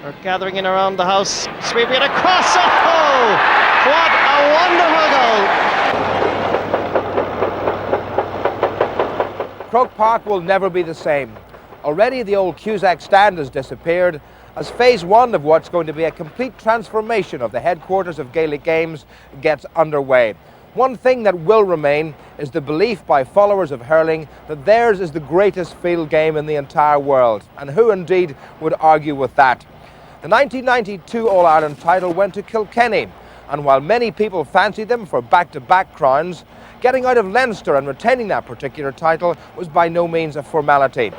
They're gathering in around the house, sweeping it across. Oh, what a wonderful goal! Croke Park will never be the same. Already the old Cusack stand has disappeared as phase one of what's going to be a complete transformation of the headquarters of Gaelic Games gets underway. One thing that will remain is the belief by followers of hurling that theirs is the greatest field game in the entire world, and who indeed would argue with that? The 1992 All-Ireland title went to Kilkenny, and while many people fancied them for back-to-back crowns, getting out of Leinster and retaining that particular title was by no means a formality.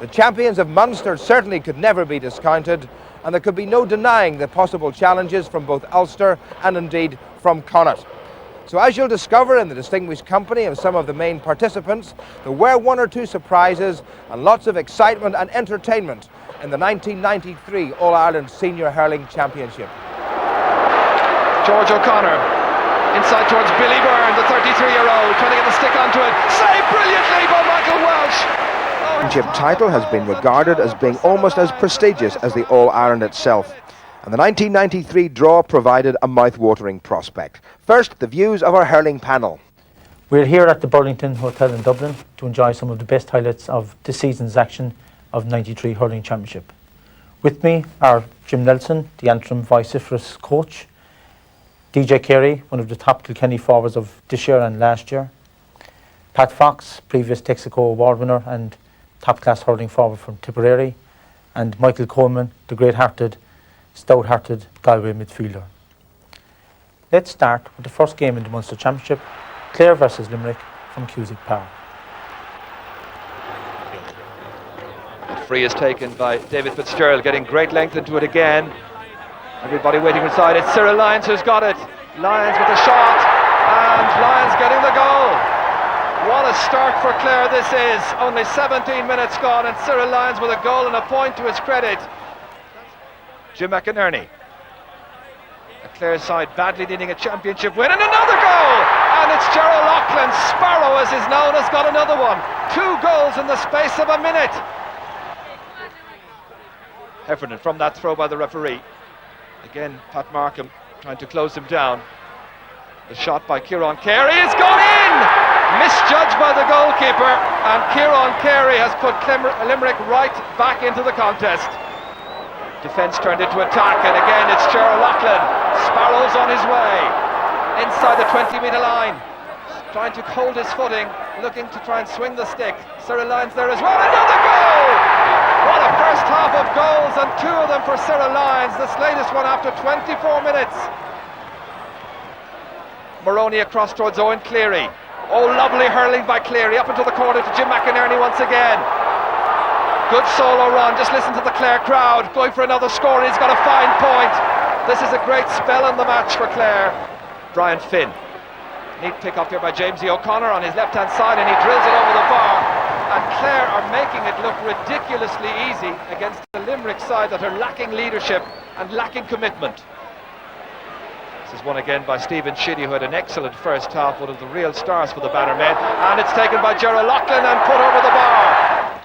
The champions of Munster certainly could never be discounted, and there could be no denying the possible challenges from both Ulster and indeed from Connaught. So as you'll discover in the distinguished company of some of the main participants, there were one or two surprises and lots of excitement and entertainment in the 1993 All-Ireland Senior Hurling Championship. George O'Connor inside towards Billy Byrne, the 33-year-old, trying to get the stick onto it. Saved brilliantly by Michael Welsh. The championship title has been regarded as being almost as prestigious as the All-Ireland itself, and the 1993 draw provided a mouth-watering prospect. First, the views of our hurling panel. We're here at the Burlington Hotel in Dublin to enjoy some of the best highlights of this season's action of 93 Hurling Championship. With me are Jim Nelson, the Antrim vociferous coach, DJ Carey, one of the top Kilkenny forwards of this year and last year, Pat Fox, previous Texaco award winner and top-class hurling forward from Tipperary, and Michael Coleman, the great-hearted, stout-hearted Galway midfielder. Let's start with the first game in the Munster Championship, Clare versus Limerick from Cusack Park. The free is taken by David Fitzgerald, getting great length into it again. Everybody waiting inside. It's Cyril Lyons who's got it. Lyons with the shot, and Lyons getting the goal. What a start for Clare this is. Only 17 minutes gone, and Cyril Lyons with a goal and a point to his credit. Jim McInerney. A Clare side badly needing a championship win, and another goal! And it's Gerald Loughlin, Sparrow as is known, has got another one. 2 goals in the space of a minute. Heffernan from that throw by the referee. Again, Pat Markham trying to close him down. The shot by Kieran Carey has gone in! Misjudged by the goalkeeper, and Kieran Carey has put Limerick right back into the contest. Defence turned into attack, and again it's Gerald Loughlin. Sparrow's on his way. Inside the 20-metre line. Trying to hold his footing, looking to try and swing the stick. Cyril Lyons there as well. Another goal! What a first half of goals, and 2 of them for Cyril Lyons. This latest one after 24 minutes. Maroney across towards Owen Cleary. Oh, lovely hurling by Cleary up into the corner to Jim McInerney once again. Good solo run, just listen to the Clare crowd going for another score. He's got a fine point. This is a great spell in the match for Clare. Brian Finn. Neat pick up here by Jamesy O'Connor on his left hand side, and he drills it over the bar. And Clare are making it look ridiculously easy against the Limerick side that are lacking leadership and lacking commitment. This is one again by Stephen Shiddy, who had an excellent first half, one of the real stars for the Bannermen. And it's taken by Gerald Loughlin and put over the bar.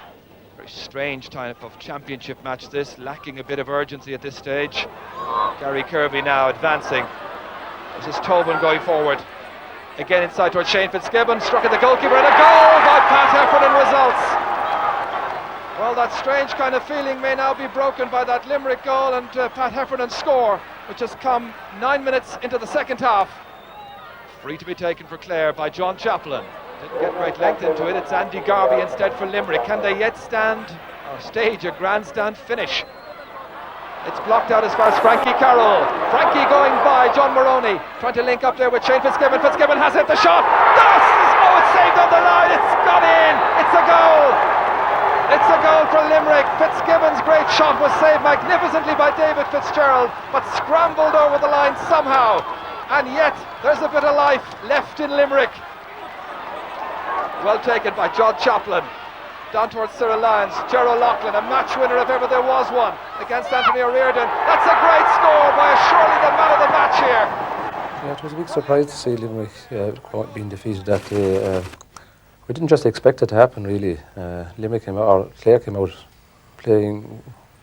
Very strange type of championship match this, lacking a bit of urgency at this stage. Gary Kirby now advancing. This is Tobin going forward. Again inside towards Shane Fitzgibbon, struck at the goalkeeper, and a goal by Pat Heffernan results. Well, that strange kind of feeling may now be broken by that Limerick goal and Pat Heffernan's score, which has come 9 minutes into the second half. Free to be taken for Clare by John Chaplin. Didn't get great length into it. It's Andy Garvey instead for Limerick. Can they yet stage a grandstand finish? It's blocked out as far as Frankie Carroll. Frankie going by John Maroney, trying to link up there with Shane Fitzgibbon. Fitzgibbon has hit the shot. Oh, it's saved on the line. It's gone in. It's a goal. It's a goal for Limerick. Fitzgibbon's great shot was saved magnificently by David Fitzgerald, but scrambled over the line somehow. And yet, there's a bit of life left in Limerick. Well taken by John Chaplin. Down towards Cyril Lyons. Gerald Loughlin, a match winner if ever there was one, against Anthony O'Riordan. That's a great score by surely the man of the match here. Yeah, it was a big surprise to see Limerick being defeated that day. We didn't just expect it to happen, really. Limerick came out, or Clare came out playing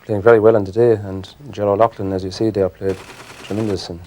playing very well on the day, and Gerald Loughlin, as you see there, played tremendous, and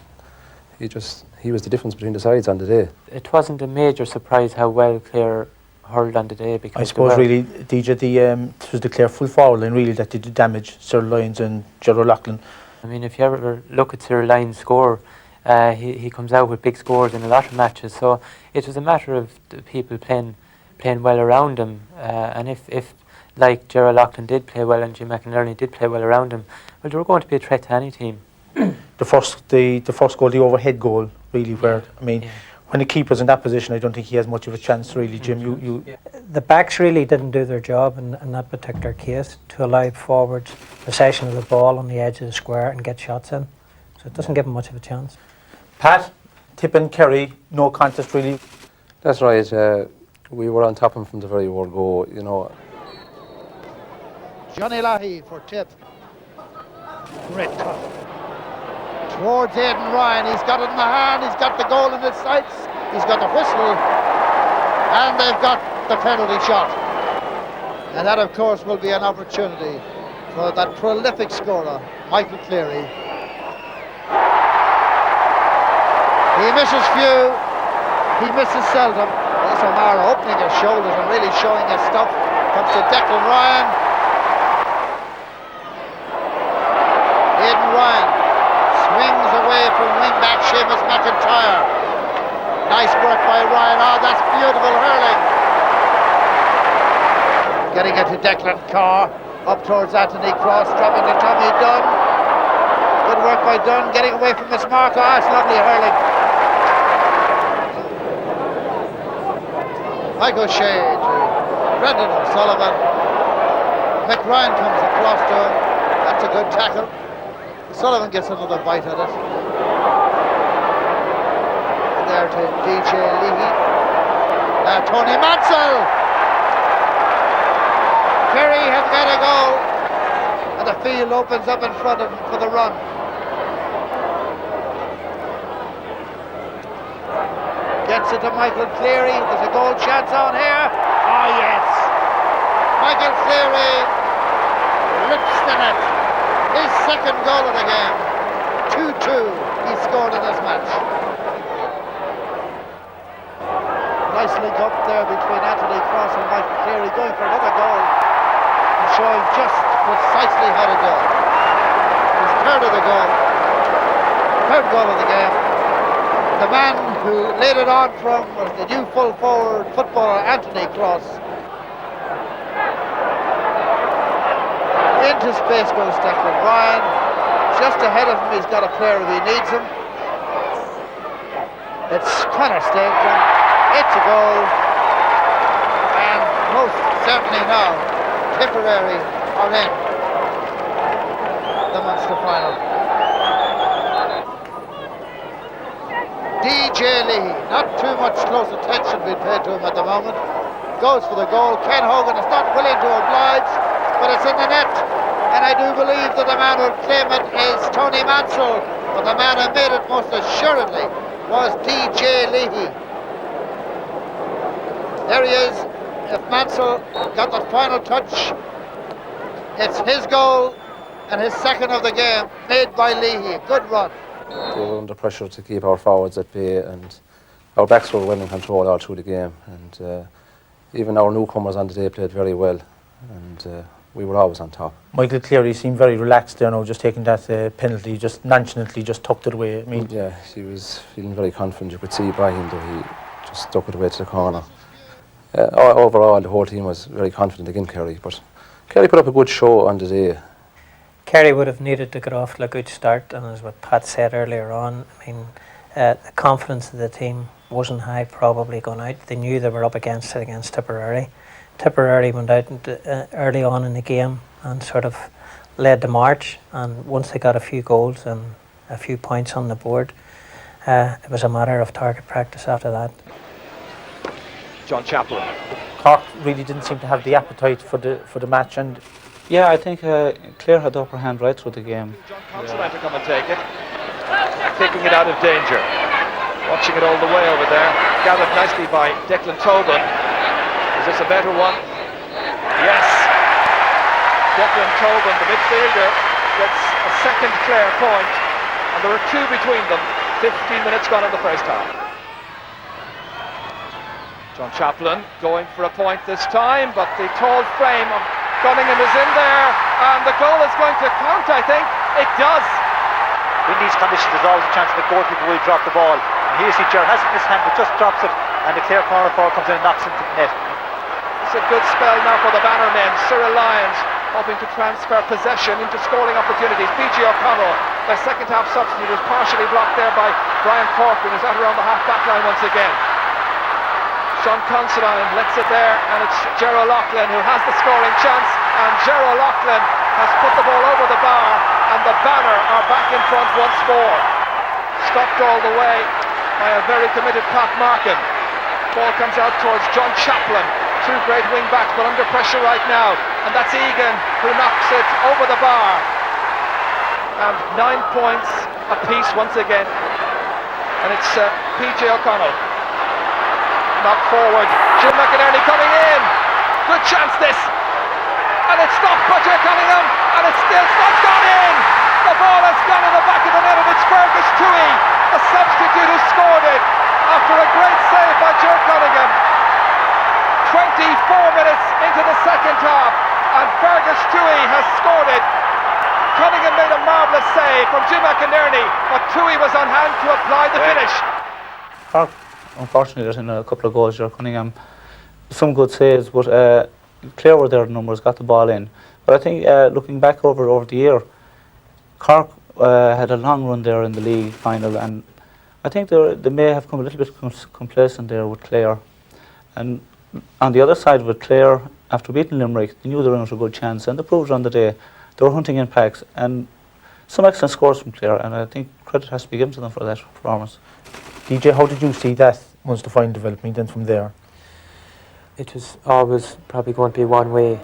he was the difference between the sides on the day. It wasn't a major surprise how well Clare hurled on the day, because I suppose really, DJ, it was the Clare full forward line really that did the damage, Cyril Lyons and Gerald Loughlin. I mean, if you ever look at Cyril Lyons' score, he comes out with big scores in a lot of matches, so it was a matter of the people playing well around him, and if like Gerald Loughlin did play well and Jim McInerney did play well around him, well, they were going to be a threat to any team. The first goal, the overhead goal, really, where, I mean, when the keeper's in that position, I don't think he has much of a chance, really, Jim. The backs really didn't do their job in that particular case to allow forwards possession of the ball on the edge of the square and get shots in. So it doesn't give them much of a chance. Pat, Tip and Kerry, no contest, really. That's right. We were on top of him from the very word go, you know. Johnny Lahey for Tip. Great cut. Towards Aidan Ryan, he's got it in the hand, he's got the goal in his sights, he's got the whistle, and they've got the penalty shot. And that, of course, will be an opportunity for that prolific scorer, Michael Cleary. He misses few, he misses seldom. There's O'Mara opening his shoulders and really showing his stuff. Comes to Declan Ryan. Aidan Ryan swings away from wing-back Seamus McIntyre. Nice work by Ryan. Oh, that's beautiful hurling. Getting it to Declan Carr. Up towards Anthony Cross. Dropping to Tommy Dunn. Good work by Dunn. Getting away from this mark. Oh, it's lovely hurling. Michael Shea to Brendan O'Sullivan. McRyan comes across to him. That's a good tackle. Sullivan gets another bite at it. And there to DJ Leahy. Tony Mansell. Kerry have got a goal. And the field opens up in front of him for the run. Gets it to Michael Cleary. There's a goal chance on here. Oh yes. Michael Cleary rips the net. His second goal of the game. 2-2 he scored in this match. Nice link up there between Anthony Cross and Michael Cleary, going for another goal and showing just precisely how to do it. His third goal of the game. The man who laid it on from was the new full forward footballer Anthony Cross. Into space goes Declan Ryan. Just ahead of him, he's got a player if he needs him. It's Conor Stainton. It's a goal. And most certainly now, Tipperary are in the Munster Final. DJ Leahy, not too much close attention being paid to him at the moment. Goes for the goal. Ken Hogan is not willing to oblige, but it's in the net, and I do believe that the man who claim it is Tony Mansell, but the man who made it most assuredly was DJ Leahy. There he is. If Mansell got the final touch, it's his goal and his second of the game, made by Leahy. Good run. They were under pressure to keep our forwards at bay, and our backs were well in control all through the game, and even our newcomers on the day played very well, and we were always on top. Michael Cleary seemed very relaxed there now, just taking that penalty, just nonchalantly just tucked it away. I mean, yeah, he was feeling very confident. You could see by him that he just stuck it away to the corner. Overall, the whole team was very confident against Kerry, but Kerry put up a good show on the day. Kerry would have needed to get off to a good start, and as what Pat said earlier on, I mean, the confidence of the team wasn't high probably going out. They knew they were up against it against Tipperary. Tipperary went out early on in the game and sort of led the march, and once they got a few goals and a few points on the board, it was a matter of target practice after that. John Chaplin. Cork really didn't seem to have the appetite for the match, and yeah, I think Clare had the upper hand right through the game. John Considine to come and take it, taking it out of danger, watching it all the way over there, gathered nicely by Declan Tobin. Is this a better one? Yes. Declan Tobin, the midfielder, gets a second Clare point, and there are 2 between them. 15 minutes gone in the first half. John Chaplin going for a point this time, but the tall frame of Cunningham is in there, and the goal is going to count, I think. It does. In these conditions, there's always a chance the goalkeeper will drop the ball. And here you see Ger has it in his hand, but just drops it, and the Clare corner forward comes in and knocks into the net. It's a good spell now for the banner men. Cyril Lyons hoping to transfer possession into scoring opportunities. PG O'Connell, their second half substitute, is partially blocked there by Brian Corcoran, who's out around the half back line once again. Sean Considine lets it there, and it's Ger O'Loughlin who has the scoring chance, and Ger O'Loughlin has put the ball over the bar, and the banner are back in front once more. Stopped all the way by a very committed Pat Markham. Ball comes out towards John Chaplin. 2 great wing backs, but under pressure right now, and that's Egan who knocks it over the bar. And 9 points apiece once again, and it's PJ O'Connell. Knocked forward, Jim McInerney coming in. Good chance this, and it's stopped by Joe Cunningham, and it's still not gone in. The ball has gone in the back of the net, and it's Fergus Toohey, a substitute, who scored it after a great save by Joe Cunningham. 24 minutes into the second half, and Fergus Toohey has scored it. Cunningham made a marvellous save from Jim McInerney, but Toohey was on hand to apply the finish. Cork, unfortunately, there's in a couple of goals there. Cunningham, some good saves, but Clare were there, the numbers, got the ball in. But I think looking back over the year, Cork had a long run there in the league final, and I think they may have come a little bit complacent there with Clare. And on the other side with Clare, after beating Limerick, they knew they were in a good chance, and they proved on the day. They were hunting in packs, and some excellent scores from Clare, and I think credit has to be given to them for that performance. DJ, how did you see that Munster Final developing then from there? It was always probably going to be one way.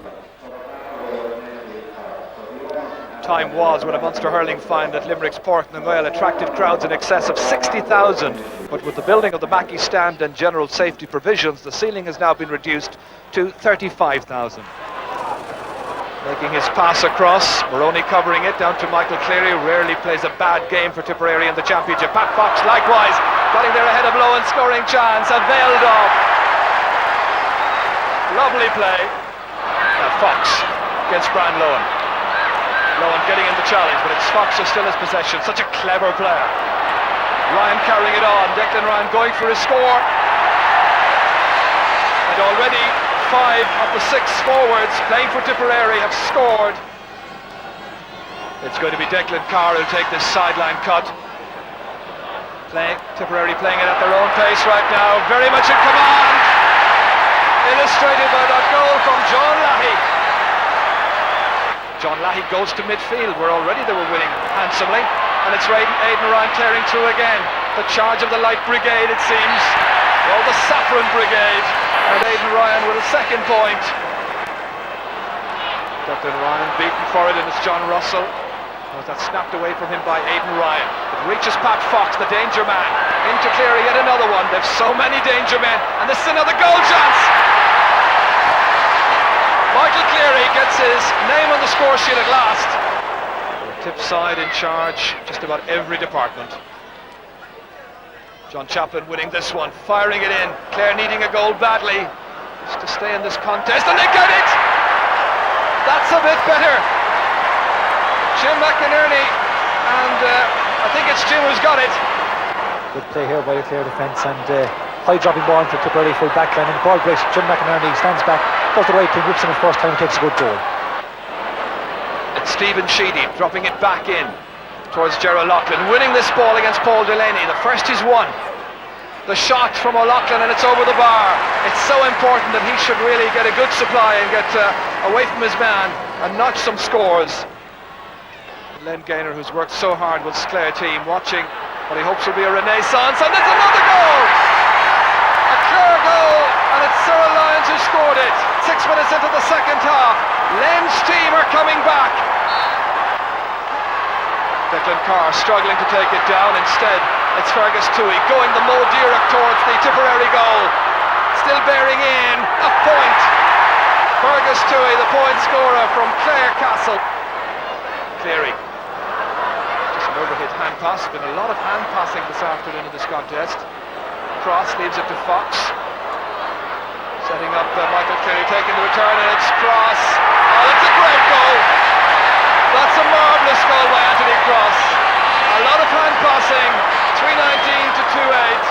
Time was when a Munster Hurling Final at Limerick's Port na Gael attracted crowds in excess of 60,000, but with the building of the Mackey stand and general safety provisions, the ceiling has now been reduced to 35,000. Making his pass across, Maroney covering it down to Michael Cleary, who rarely plays a bad game for Tipperary in the Championship. Pat Fox likewise, getting there ahead of Lohan, scoring chance, and veiled off. Lovely play. Fox against Brian Lohan. Lohan getting in the challenge, but it's Fox who still has possession. Such a clever player. Ryan carrying it on, Declan Ryan going for his score. And already 5 of the 6 forwards playing for Tipperary have scored. It's going to be Declan Carr who'll take this sideline cut. Tipperary playing it at their own pace right now, very much in command. Illustrated by that goal from John Lahey. John Lahey goes to midfield, where already they were winning handsomely, and it's Aidan Ryan tearing through again. The charge of the Light Brigade, it seems. Well, the Saffron Brigade, and Aidan Ryan with a second point. Declan Ryan beaten for it, and it's John Russell. That's snapped away from him by Aidan Ryan. It reaches Pat Fox, the danger man. Into Cleary, yet another one. They've so many danger men, and this is another goal chance. Michael Cleary gets his name on the score sheet at last. Tip side in charge, just about every department. John Chaplin winning this one, firing it in. Clare needing a goal badly, just to stay in this contest, and they get it! That's a bit better. Jim McInerney, and I think it's Jim who's got it. Good play here by the Clare defence, and high dropping ball into Tipperary full back line, and ball breaks. Jim McInerney stands back, does the right thing, whips in the first time, takes a good goal. It's Stephen Sheedy dropping it back in towards Ger O'Loughlin, winning this ball against Paul Delaney. The first is won. The shot from O'Loughlin, and it's over the bar. It's so important that he should really get a good supply and get away from his man and notch some scores. Len Gaynor, who's worked so hard with his Clare team, watching what he hopes will be a renaissance, and there's another goal! A Clare goal, and it's Cyril Lyons who scored it. 6 minutes into the second half. Len's team are coming back. Declan Carr struggling to take it down. Instead, it's Fergus Toohey going the Mo Dirac towards the Tipperary goal. Still bearing in a point. Fergus Toohey, the point scorer from Clare Castle. Cleary. Just an overhit hand pass. Been a lot of hand passing this afternoon in this contest. Cross leaves it to Fox. Setting up Michael Cleary, taking the return, and it's Cross. Oh, that's a great goal. That's a marvellous goal by Anthony Cross. A lot of hand passing. 3:19 to 2:8.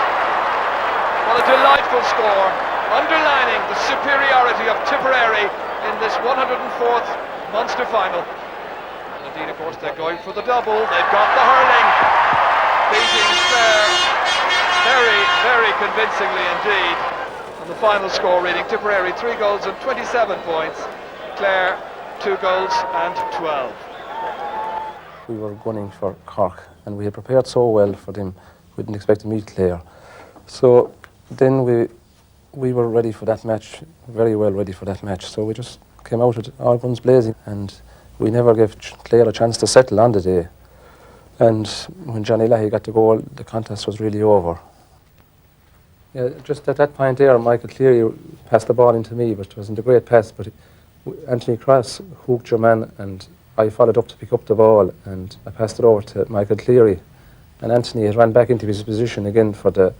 What a delightful score, underlining the superiority of Tipperary in this 104th Munster Final. And indeed, of course, they're going for the double. They've got the hurling, beating Clare very, very convincingly indeed. And the final score reading Tipperary 3 goals and 27 points, Clare 2 goals and 12. We were gunning for Cork, and we had prepared so well for them. We didn't expect to meet Clare. So then we were ready for that match, very well ready for that match. So we just came out with all guns blazing, and we never gave Clare a chance to settle on the day. And when Johnny Leahy got the goal, the contest was really over. Yeah, just at that point there, Michael Cleary passed the ball into me, but it wasn't a great pass. But Anthony Cross hooked your man, and I followed up to pick up the ball, and I passed it over to Michael Cleary. And Anthony had ran back into his position again for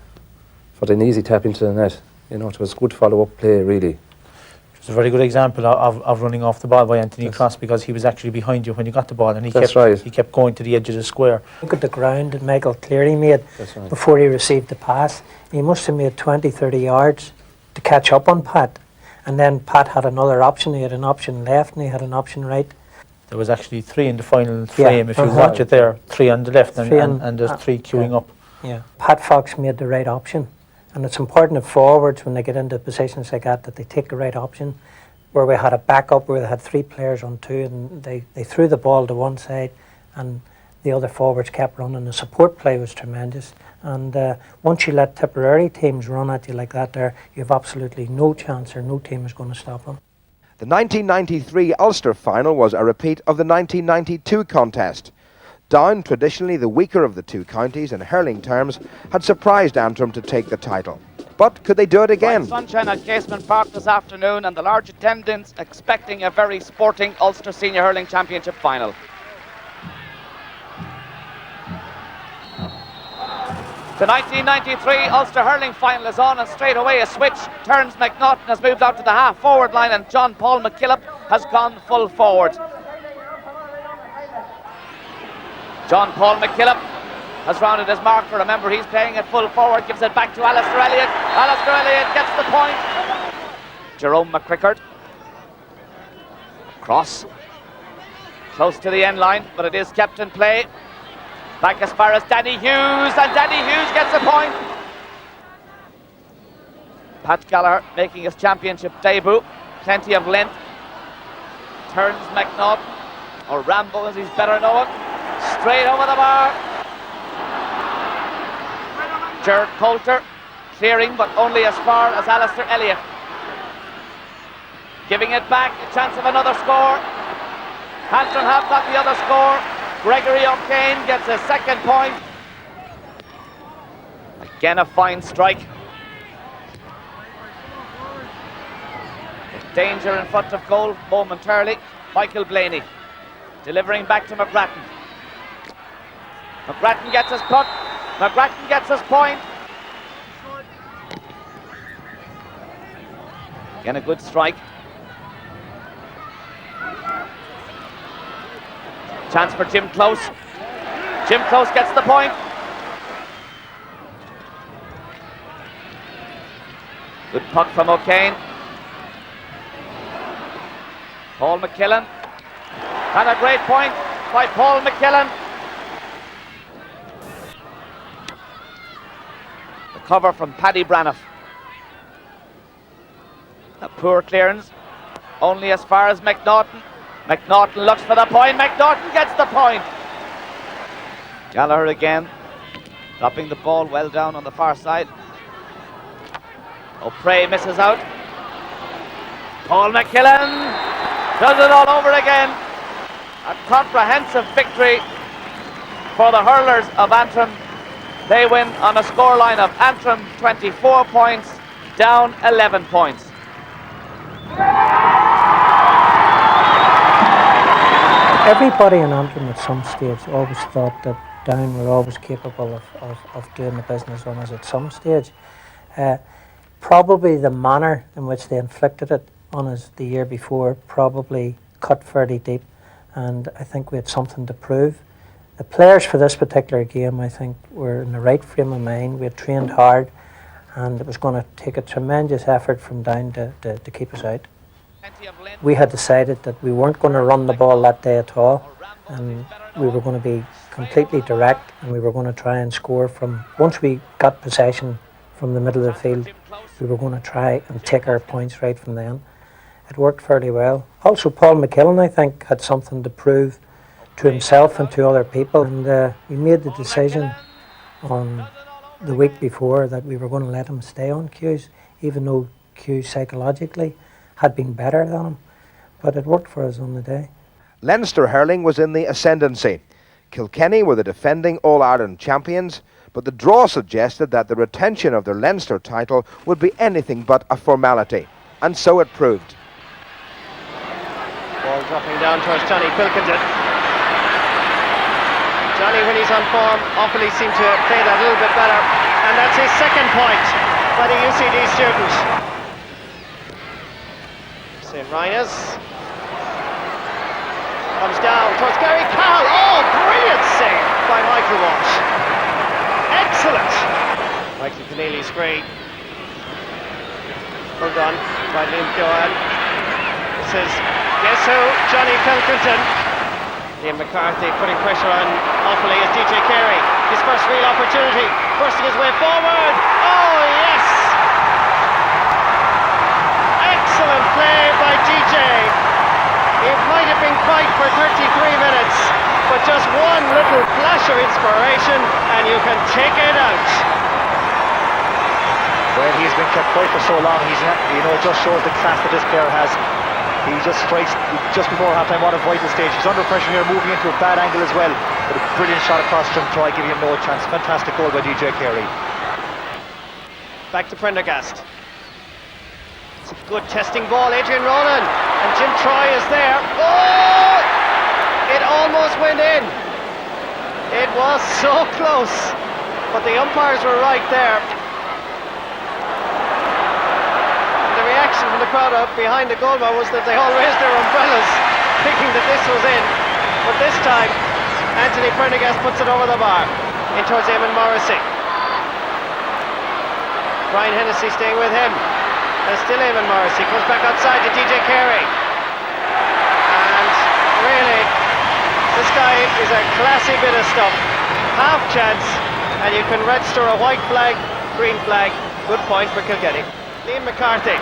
an easy tap into the net. You know, it was good follow-up play, really. It was a very good example of running off the ball by Anthony Cross, because he was actually behind you when you got the ball, and he kept going to the edge of the square. Look at the ground that Michael Cleary made before he received the pass. He must have made 20-30 yards to catch up on Pat. And then Pat had another option. He had an option left and he had an option right. There was actually 3 in the final frame. If you watch it there, 3 on the left and there's 3 queuing up. Yeah, Pat Fox made the right option. And it's important that forwards, when they get into positions like that they take the right option. Where we had a backup, where they had 3 players on 2, and they threw the ball to one side, and the other forwards kept running. The support play was tremendous. And once you let Tipperary teams run at you like that there, you have absolutely no chance, or no team is going to stop them. The 1993 Ulster Final was a repeat of the 1992 contest. Down, traditionally the weaker of the two counties in hurling terms, had surprised Antrim to take the title. But could they do it again? Sunshine at Casement Park this afternoon, and the large attendance expecting a very sporting Ulster Senior Hurling Championship final. The 1993 Ulster Hurling Final is on, and straight away a switch. Turns McNaughton has moved out to the half-forward line, and John Paul McKillop has gone full forward. John Paul McKillop has rounded his marker. Remember, he's playing at full forward, gives it back to Alistair Elliott. Alistair Elliott gets the point. Jerome McCrickard. Cross. Close to the end line, but it is kept in play. Back as far as Danny Hughes, and Danny Hughes gets a point. Pat Gallagher making his championship debut. Plenty of length. Turns McNaught, or Rambo as he's better known. Straight over the bar. Gerard Coulter clearing, but only as far as Alistair Elliott. Giving it back, a chance of another score. Antrim have got the other score. Gregory O'Kane gets a second point. Again a fine strike. Danger in front of goal momentarily. Michael Blaney delivering back to McGrattan. McGrattan gets his puck. McGrattan gets his point. Again a good strike. Chance for Jim Close. Jim Close gets the point. Good puck from O'Kane. Paul McKillen. And a great point by Paul McKillen. The cover from Paddy Braniff. A poor clearance. Only as far as McNaughton. McNaughton looks for the point. McNaughton gets the point. Gallagher again, dropping the ball well down on the far side. O'Prey misses out. Paul McKillen does it all over again. A comprehensive victory for the hurlers of Antrim. They win on a scoreline of Antrim 24 points, down 11 points. Everybody in Antrim at some stage always thought that Down were always capable of doing the business on us at some stage. Probably the manner in which they inflicted it on us the year before probably cut fairly deep, and I think we had something to prove. The players for this particular game, I think, were in the right frame of mind. We had trained hard, and it was going to take a tremendous effort from Down to keep us out. We had decided that we weren't going to run the ball that day at all, and we were going to be completely direct, and we were going to try and score from, once we got possession from the middle of the field, we were going to try and take our points right from then. It worked fairly well. Also, Paul McKillen, I think, had something to prove to himself and to other people, and we made the decision on the week before that we were going to let him stay on cues, even though cues psychologically had been better than him, but it worked for us on the day. Leinster hurling was in the ascendancy. Kilkenny were the defending All-Ireland champions, but the draw suggested that the retention of their Leinster title would be anything but a formality, and so it proved. Ball dropping down towards Johnny Pilkington. Johnny, when he's on form, awfully seemed to play that a little bit better, and that's his second point by the UCD student. St. Rhinus comes down towards Gary Cahill. Oh, brilliant save by Michael Walsh. Excellent. Michael Keneally's free. Well done by Liam Doyle. This is, guess who? Johnny Pilkington. Liam McCarthy putting pressure on Offaly as DJ Carey. His first real opportunity. Bursting his way forward. Oh, yes! Excellent play by DJ. It might have been quiet for 33 minutes, but just one little flash of inspiration and you can take it out. Well, he's been kept quiet for so long. He's, it just shows the class that this player has. He just strikes just before half-time on a vital stage. He's under pressure here, moving into a bad angle as well. But a brilliant shot across from try, giving him no chance. Fantastic goal by DJ Carey. Back to Prendergast. It's a good testing ball, Adrian Ronan, and Jim Troy is there. Oh! It almost went in. It was so close, but the umpires were right there. The reaction from the crowd up behind the goalman was that they all raised their umbrellas, thinking that this was in. But this time, Anthony Prendergast puts it over the bar, in towards Eamon Morrissey. Brian Hennessy staying with him. And still Eamon Morrissey comes back outside to DJ Carey. And really, this guy is a classy bit of stuff. Half chance, and you can register a white flag, green flag. Good point for Kilkenny. Liam McCarthy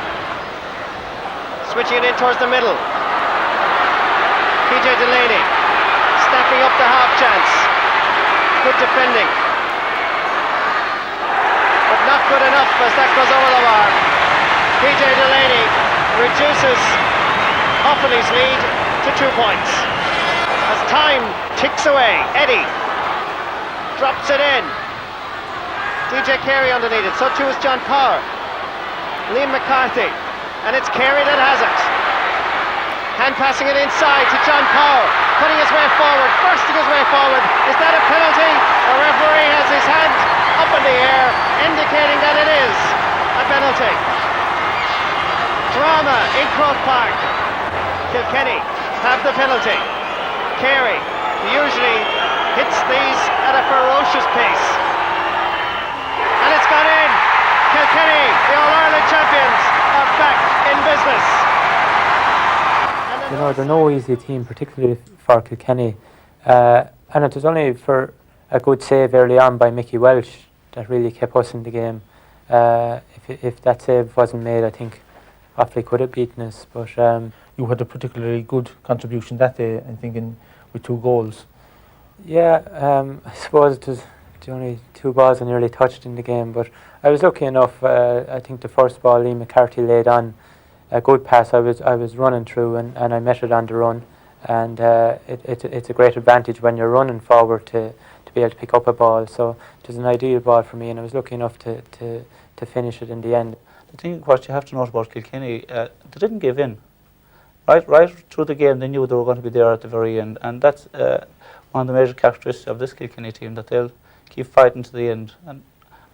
switching it in towards the middle. PJ Delaney snapping up the half chance. Good defending, but not good enough as that goes over the bar. PJ Delaney reduces Offaly's lead to 2 points. As time ticks away, Eddie drops it in. DJ Carey underneath it, so too is John Power. Liam McCarthy, and it's Carey that has it. Hand passing it inside to John Power, putting his way forward, bursting his way forward. Is that a penalty? The referee has his hand up in the air, indicating that it is a penalty. Drama in Croke Park. Kilkenny have the penalty. Carey usually hits these at a ferocious pace. And it's gone in. Kilkenny, the All-Ireland champions, are back in business. They're no easy team, particularly for Kilkenny. And it was only for a good save early on by Mickey Welsh that really kept us in the game. If that save wasn't made, I think Offaly could have beaten us. But you had a particularly good contribution that day, I think, with 2 goals. Yeah, I suppose it was the only 2 balls I nearly touched in the game, but I was lucky enough. I think the first ball Liam McCarthy laid on a good pass. I was running through and I met it on the run, and it's a great advantage when you're running forward to be able to pick up a ball. So it was an ideal ball for me, and I was lucky enough to finish it in the end. I think what you have to note about Kilkenny, they didn't give in. right through the game, they knew they were going to be there at the very end, and that's one of the major characteristics of this Kilkenny team, that they'll keep fighting to the end. And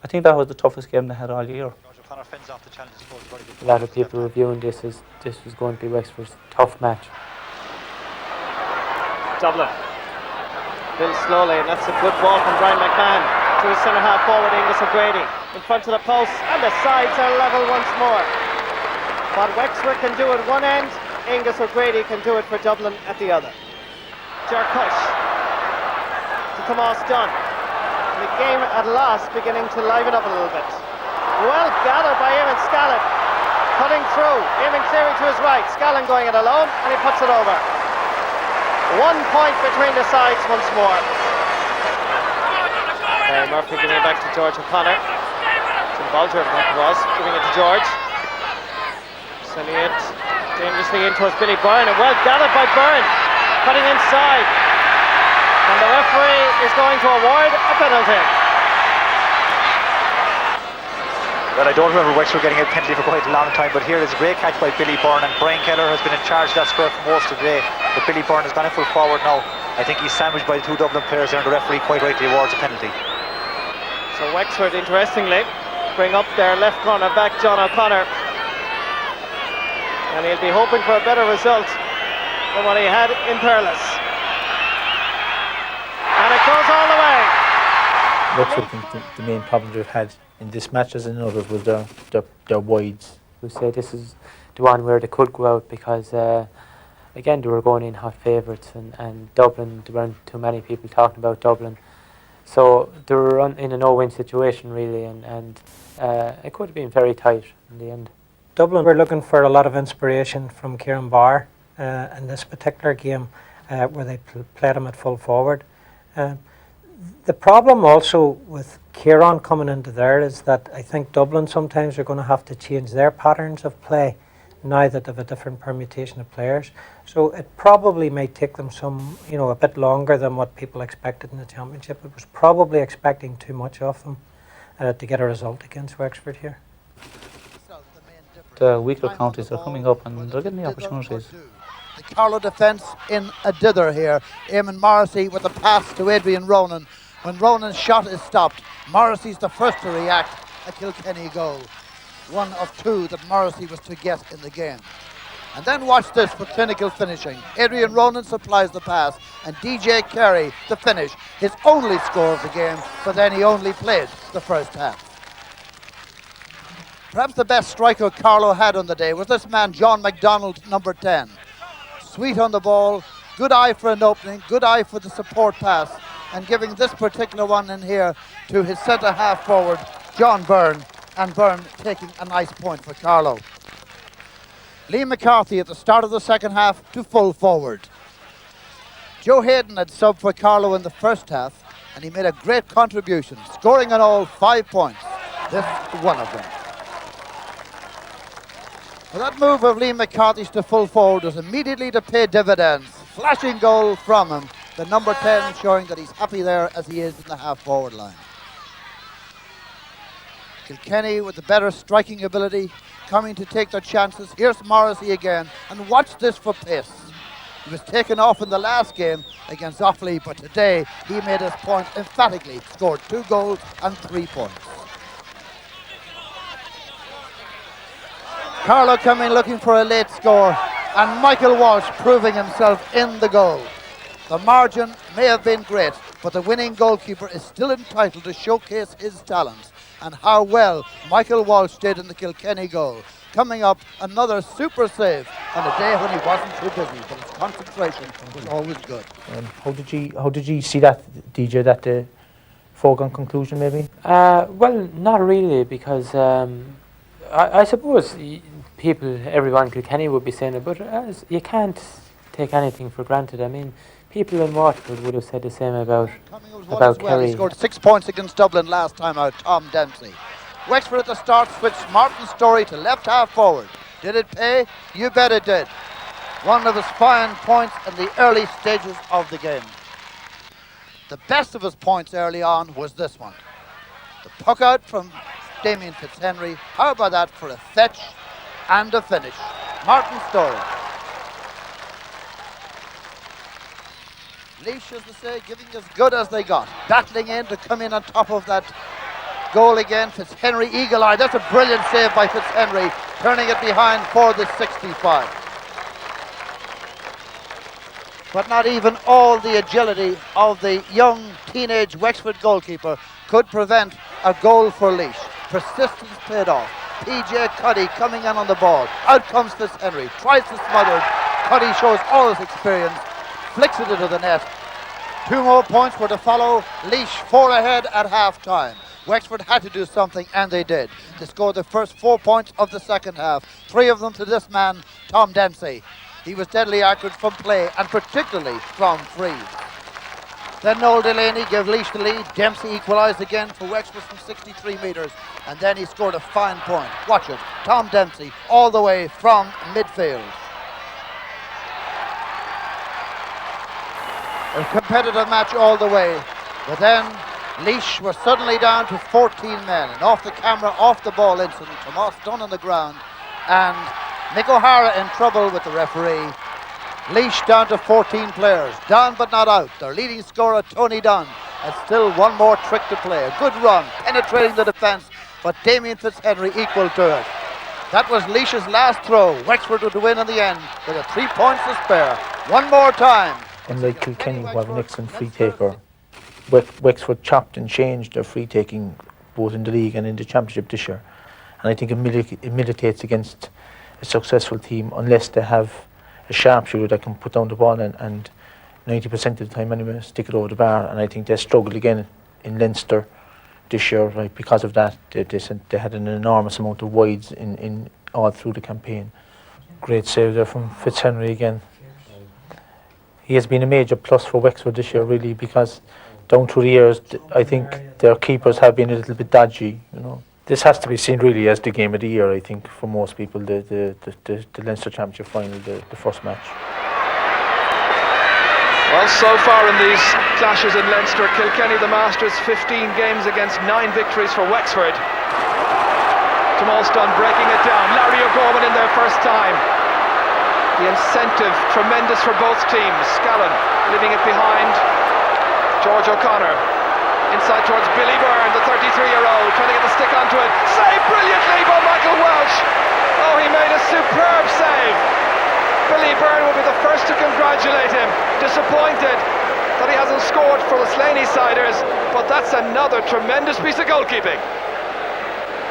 I think that was the toughest game they had all year. A lot of people reviewing this as this was going to be Wexford's tough match. Dublin builds slowly, and that's a good ball from Brian McMahon to his centre half forward Angus O'Grady in front of the post, and the sides are level once more. What Wexford can do at one end, Angus O'Grady can do it for Dublin at the other. Jerkush to Tomas Dunn. The game at last beginning to liven up a little bit. Well gathered by Eamon Scallon, cutting through. Eamon Cleary to his right, Scallon going it alone, and he puts it over. 1 point between the sides once more. Murphy giving it back to George O'Connor. Tim Bolger, I think it was, giving it to George. Sending it dangerously in towards Billy Byrne, and well gathered by Byrne, cutting inside. And the referee is going to award a penalty. Well, I don't remember Wexford getting a penalty for quite a long time, but here is a great catch by Billy Byrne, and Brian Keller has been in charge of that square for most of the day, but Billy Byrne has gone in full forward now. I think he's sandwiched by the two Dublin players there, and the referee quite rightly awards a penalty. So Wexford, interestingly, bring up their left corner back, John O'Connor, and he'll be hoping for a better result than what he had in Perlis. And it goes all the way. Wexford, I think the main problem they've had in this match, as in others, was their wides. We say this is the one where they could go out because, again, they were going in hot favourites, and Dublin, there weren't too many people talking about Dublin. So they were in a no-win situation, really, and it could have been very tight in the end. Dublin were looking for a lot of inspiration from Kieran Barr in this particular game where they played him at full forward. The problem also with Kieran coming into there is that I think Dublin sometimes are going to have to change their patterns of play now that they have a different permutation of players. So it probably may take them a bit longer than what people expected in the championship. It was probably expecting too much of them to get a result against Wexford here. The weaker counties are coming up and they're getting the opportunities. The Carlow defence in a dither here. Eamon Morrissey with a pass to Adrian Ronan. When Ronan's shot is stopped, Morrissey's the first to react. A Kilkenny goal. One of two that Morrissey was to get in the game. And then watch this for clinical finishing. Adrian Ronan supplies the pass, and DJ Carey the finish. His only score of the game, but then he only played the first half. Perhaps the best striker Carlow had on the day was this man, John MacDonald, number 10. Sweet on the ball, good eye for an opening, good eye for the support pass, and giving this particular one in here to his centre half forward, John Byrne, and Byrne taking a nice point for Carlow. Lee McCarthy at the start of the second half to full forward. Joe Hayden had subbed for Carlow in the first half, and he made a great contribution, scoring in all 5 points. This one of them. Well, that move of Liam McCarthy's to full forward was immediately to pay dividends. Flashing goal from him. The number 10 showing that he's happy there as he is in the half-forward line. Kilkenny with the better striking ability, coming to take their chances. Here's Morrissey again, and watch this for pace. He was taken off in the last game against Offaly, but today he made his point emphatically, scored 2 goals and 3 points. Carlow coming looking for a late score, and Michael Walsh proving himself in the goal. The margin may have been great, but the winning goalkeeper is still entitled to showcase his talents and how well Michael Walsh did in the Kilkenny goal. Coming up, another super save on a day when he wasn't too busy, but his concentration was always good. How did you see that, DJ, that the foregone conclusion maybe? Well, not really, because I suppose everyone in Kilkenny would be saying it, but you can't take anything for granted. I mean, people in Waterford would have said the same about Kerry. He scored 6 points against Dublin last time out, Tom Dempsey. Wexford at the start switched Martin Story to left half forward. Did it pay? You bet it did. One of his fine points in the early stages of the game. The best of his points early on was this one. The puck out from Damien Fitzhenry. How about that for a fetch and a finish? Martin Story. Laois, as they say, giving as good as they got. Battling in to come in on top of that goal again. Fitzhenry, eagle-eye. That's a brilliant save by Fitzhenry, turning it behind for the 65. But not even all the agility of the young teenage Wexford goalkeeper could prevent a goal for Laois. Persistence paid off. PJ Cuddy coming in on the ball. Out comes Fitzhenry. Tries to smother it. Cuddy shows all his experience. Flicks it into the net. 2 more points were to follow. Laois 4 ahead at half-time. Wexford had to do something, and they did. They scored the first 4 points of the second half. 3 of them to this man, Tom Dempsey. He was deadly accurate from play, and particularly from free. Then Noel Delaney gave Laois the lead. Dempsey equalised again for Wexford from 63 metres, and then he scored a fine point. Watch it, Tom Dempsey all the way from midfield. A competitive match all the way, but then Laois were suddenly down to 14 men, and off the camera, off the ball incident, Tomas Dunn on the ground, and Mick O'Hara in trouble with the referee. Laois down to 14 players, down but not out. Their leading scorer, Tony Dunn, has still one more trick to play. A good run, penetrating the defence, but Damien Fitzhenry equal to it. That was Laois's last throw. Wexford would win in the end with a 3 points to spare. One more time. Unlike Kilkenny, who have an excellent free taker, Wexford chopped and changed their free taking both in the league and in the championship this year. And I think it militates against a successful team unless they have a sharpshooter that can put down the ball and 90% of the time anyway stick it over the bar. And I think they struggled again in Leinster this year, right? Because of that. They had an enormous amount of wides in all through the campaign. Great save there from Fitzhenry again. He has been a major plus for Wexford this year, really, because down through the years, I think their keepers have been a little bit dodgy, you know. This has to be seen really as the game of the year, I think, for most people, the Leinster Championship Final, the first match. Well, so far in these clashes in Leinster, Kilkenny, the Masters, 15 games against 9 victories for Wexford. Tomas Dunn breaking it down. Larry O'Gorman in their first time. The incentive tremendous for both teams. Scallon leaving it behind. George O'Connor inside towards Billy Byrne, the 33-year-old, trying to get the stick onto it. Saved brilliantly by Michael Welsh. Oh, he made a superb save. Billy Byrne will be the first to congratulate him. Disappointed that he hasn't scored for the Slaney-siders, but that's another tremendous piece of goalkeeping.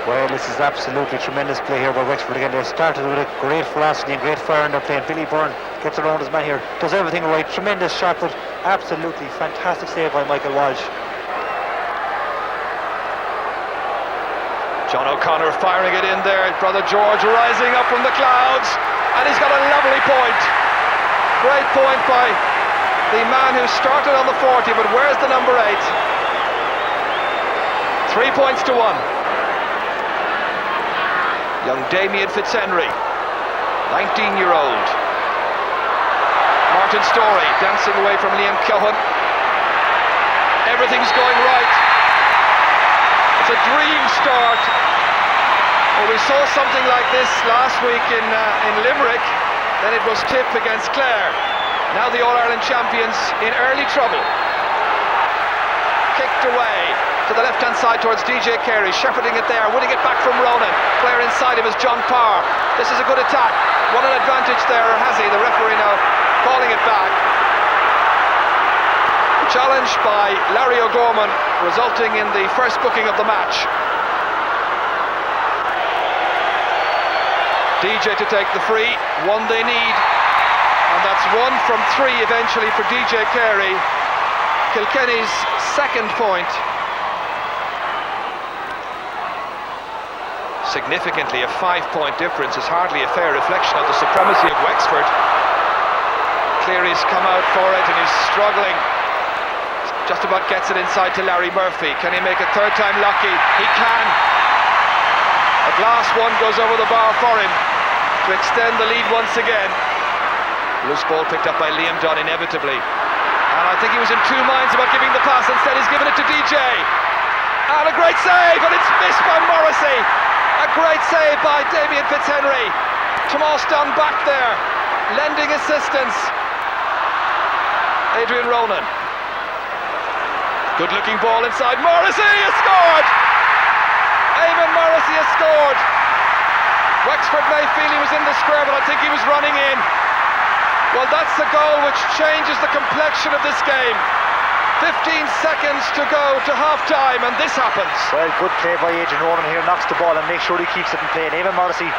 Well, this is absolutely tremendous play here by Wexford again. They started with a great ferocity and great fire in their play. Billy Byrne gets around his man here, does everything right. Tremendous shot, but absolutely fantastic save by Michael Walsh. John O'Connor firing it in there. Brother George rising up from the clouds, and he's got a lovely point. Great point by the man who started on the 40, but where's the number 8? 3 points to 1. Young Damien Fitzhenry, 19-year-old. Martin Storey dancing away from Liam Cohen. Everything's going right. It's a dream start. Well, we saw something like this last week in Limerick. Then it was Tip against Clare. Now the All-Ireland champions in early trouble. Kicked away to the left-hand side towards DJ Carey, shepherding it there, winning it back from Ronan. Player inside him is John Parr. This is a good attack. Won an advantage there, or has he? The referee now calling it back. Challenge by Larry O'Gorman, resulting in the first booking of the match. DJ to take the free, one they need, and that's 1 from 3 eventually for DJ Carey. Kilkenny's second point. Significantly, a 5-point difference is hardly a fair reflection of the supremacy of Wexford. Cleary's come out for it and he's struggling. Just about gets it inside to Larry Murphy. Can he make it third time lucky? He can. At last one goes over the bar for him to extend the lead once again. Loose ball picked up by Liam Dunn inevitably. And I think he was in 2 minds about giving the pass. Instead he's given it to DJ. And a great save, and it's missed by Morrissey. A great save by Damien Fitzhenry. Tomas Dunn back there, lending assistance. Adrian Ronan. Good looking ball inside. Morrissey has scored! Eamon Morrissey has scored! Wexford may feel he was in the square, but I think he was running in. Well, that's the goal which changes the complexion of this game. 15 seconds to go to half-time, and this happens. Well, good play by Adrian Ronan here, knocks the ball and makes sure he keeps it in play. And Eamon Morrissey,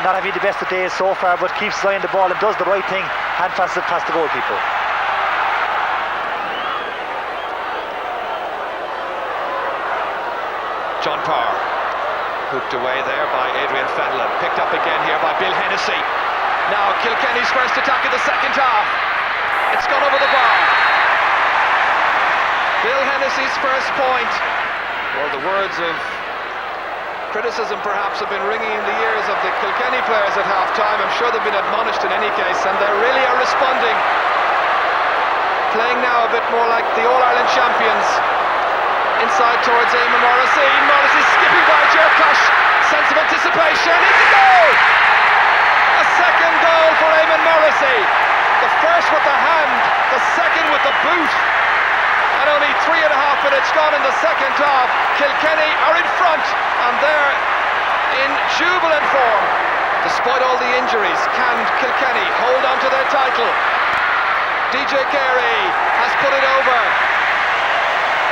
not having the best of days so far, but keeps eyeing the ball and does the right thing, hand passes it past the goalkeeper. John Parr, hooked away there by Adrian Fenlon, picked up again here by Bill Hennessy. Now Kilkenny's first attack in the second half. It's gone over the bar. Bill Hennessy's first point. Well, the words of criticism perhaps have been ringing in the ears of the Kilkenny players at half-time. I'm sure they've been admonished in any case, and they really are responding. Playing now a bit more like the All-Ireland champions. Inside towards Eamon Morrissey. Morrissey skipping by Jerkosh. Sense of anticipation. It's a goal! A second goal for Eamon Morrissey. The first with the hand, the second with the boot. And only 3.5 minutes gone in the second half. Kilkenny are in front, and they're in jubilant form. Despite all the injuries, can Kilkenny hold on to their title? DJ Carey has put it over.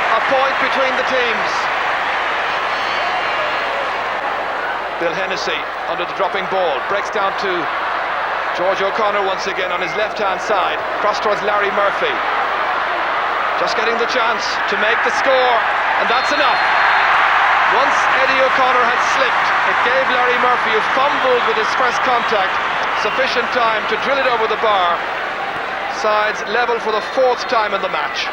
A point between the teams. Bill Hennessy under the dropping ball, breaks down to George O'Connor once again on his left-hand side, cross towards Larry Murphy. Just getting the chance to make the score, and that's enough. Once Eddie O'Connor had slipped, it gave Larry Murphy, who fumbled with his first contact, sufficient time to drill it over the bar. Sides level for the 4th time in the match.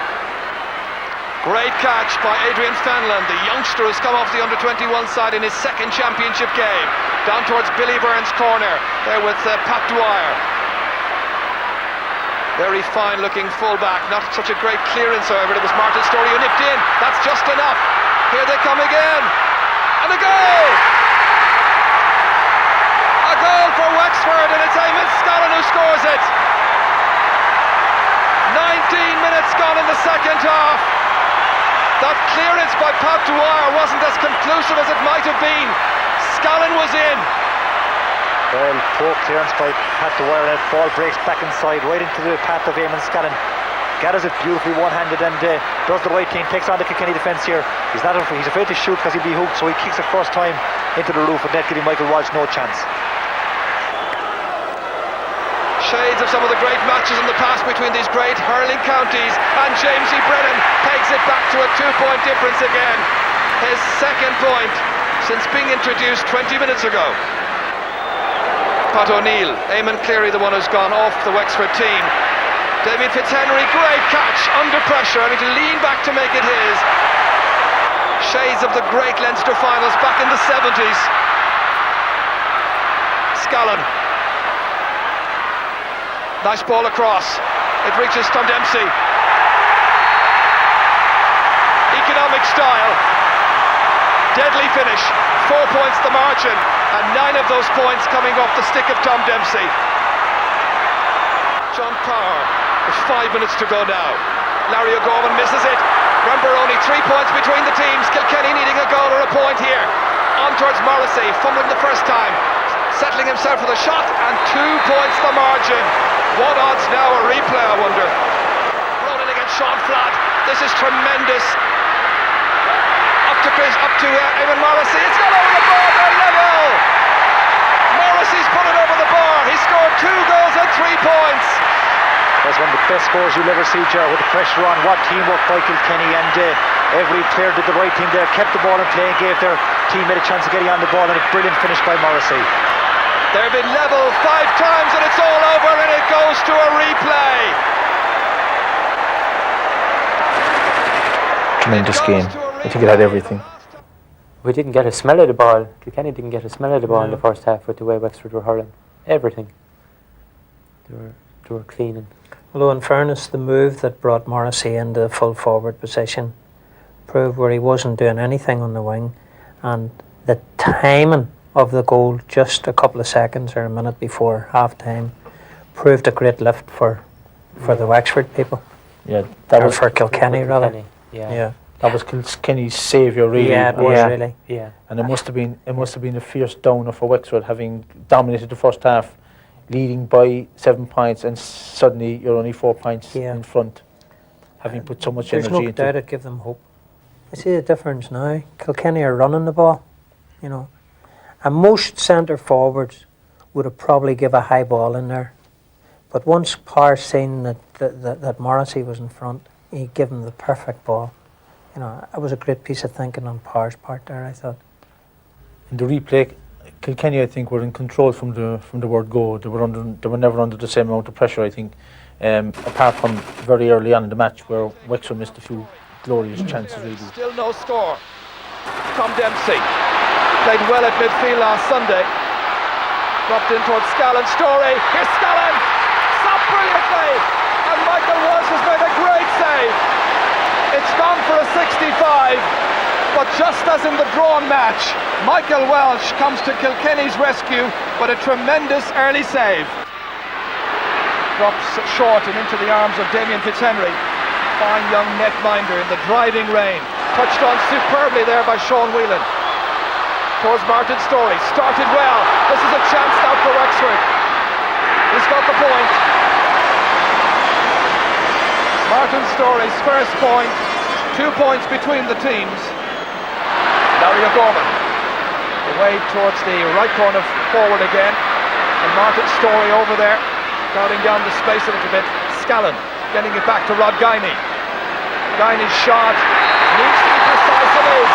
Great catch by Adrian Fenlon, the youngster who's come off the under-21 side in his second championship game. Down towards Billy Byrne's corner, there with Pat Dwyer. Very fine looking fullback, not such a great clearance however. It was Martin Storey who nipped in. That's just enough. Here they come again. And a goal! A goal for Wexford, and it's Eamon Scallon who scores it. 19 minutes gone in the second half. That clearance by Pat Dwyer wasn't as conclusive as it might have been. Scallon was in. Well, poor clearance by Pat Dwyer, and that ball breaks back inside, right into the path of Eamon Scallon. Gathers it beautifully one-handed and does the right thing, takes on the Kilkenny defence here. He's afraid to shoot because he'll be hooked, so he kicks it first time into the roof of net, giving Michael Walsh no chance. Shades of some of the great matches in the past between these great hurling counties, and James E. Brennan pegs it back to a 2-point difference again. His second point since being introduced 20 minutes ago. Pat O'Neill, Eamon Cleary the one who's gone off the Wexford team. David Fitzhenry, great catch under pressure, having to lean back to make it his. Shades of the great Leinster finals back in the 70s. Scallon. Nice ball across. It reaches Tom Dempsey. Economic style. Deadly finish. 4 points the margin, and 9 of those points coming off the stick of Tom Dempsey. John Parr, with 5 minutes to go now. Larry O'Gorman misses it. Remember, only 3 points between the teams. Kilkenny needing a goal or a point here. On towards Morrissey, fumbling the first time, settling himself for the shot, and 2 points the margin. What odds now? A replay, I wonder. Rolling against Sean Fladd. This is tremendous. Up to Eamon Morrissey. It's gone over the bar. They're level. Morrissey's put it over the bar. He scored 2 goals and 3 points. That's one of the best scores you'll ever see, Jar, with the pressure on. What teamwork by Kilkenny, and every player did the right thing there, kept the ball in play and gave their teammate a chance of getting on the ball, and a brilliant finish by Morrissey. They've been level 5 times and it's all over, and it goes to a replay. Tremendous game. I think it had everything. We didn't get a smell of the ball. Kilkenny didn't get a smell of the ball in the first half with the way Wexford were hurling. Everything. They were cleaning. Although in fairness, the move that brought Morrissey into the full forward position proved where he wasn't doing anything on the wing, and the timing of the goal just a couple of seconds or a minute before half time proved a great lift for the Wexford people. Yeah, that was for Kilkenny, rather. Kilkenny, Yeah. that was Kilkenny's saviour, really. Yeah, it was really. Yeah. And it must have been a fierce downer for Wexford, having dominated the first half, leading by 7 points, and suddenly you're only 4 points in front, having put so much There's energy no into doubt it give them hope. I see the difference now. Kilkenny are running the ball, you know, and most centre forwards would have probably give a high ball in there, but once Power seen that Morrissey was in front, he gave him the perfect ball. You know, it was a great piece of thinking on Power's part there, I thought. In the replay, Kilkenny, I think, were in control from the word go. They were never under the same amount of pressure, I think, apart from very early on in the match where Wexford missed a few glorious chances, really. Still no score. Tom Dempsey played well at midfield last Sunday. Dropped in towards Scallon. Story. Here's Scallon. Stopped brilliantly. And Michael Walsh has made a great save. It's gone for a 65. But just as in the drawn match, Michael Welsh comes to Kilkenny's rescue with a tremendous early save. Drops short and into the arms of Damien Fitzhenry. Fine young netminder in the driving rain. Touched on superbly there by Sean Whelan. Towards Martin Story. Started well. This is a chance now for Wexford. He's got the point. Martin Story's first point. 2 points between the teams. Larry O'Gorman. Away towards the right corner forward again. And Martin Story over there. Crowding down the space a little bit. Scallon getting it back to Rod Guiney. Guiney's shot needs to be precise, it is.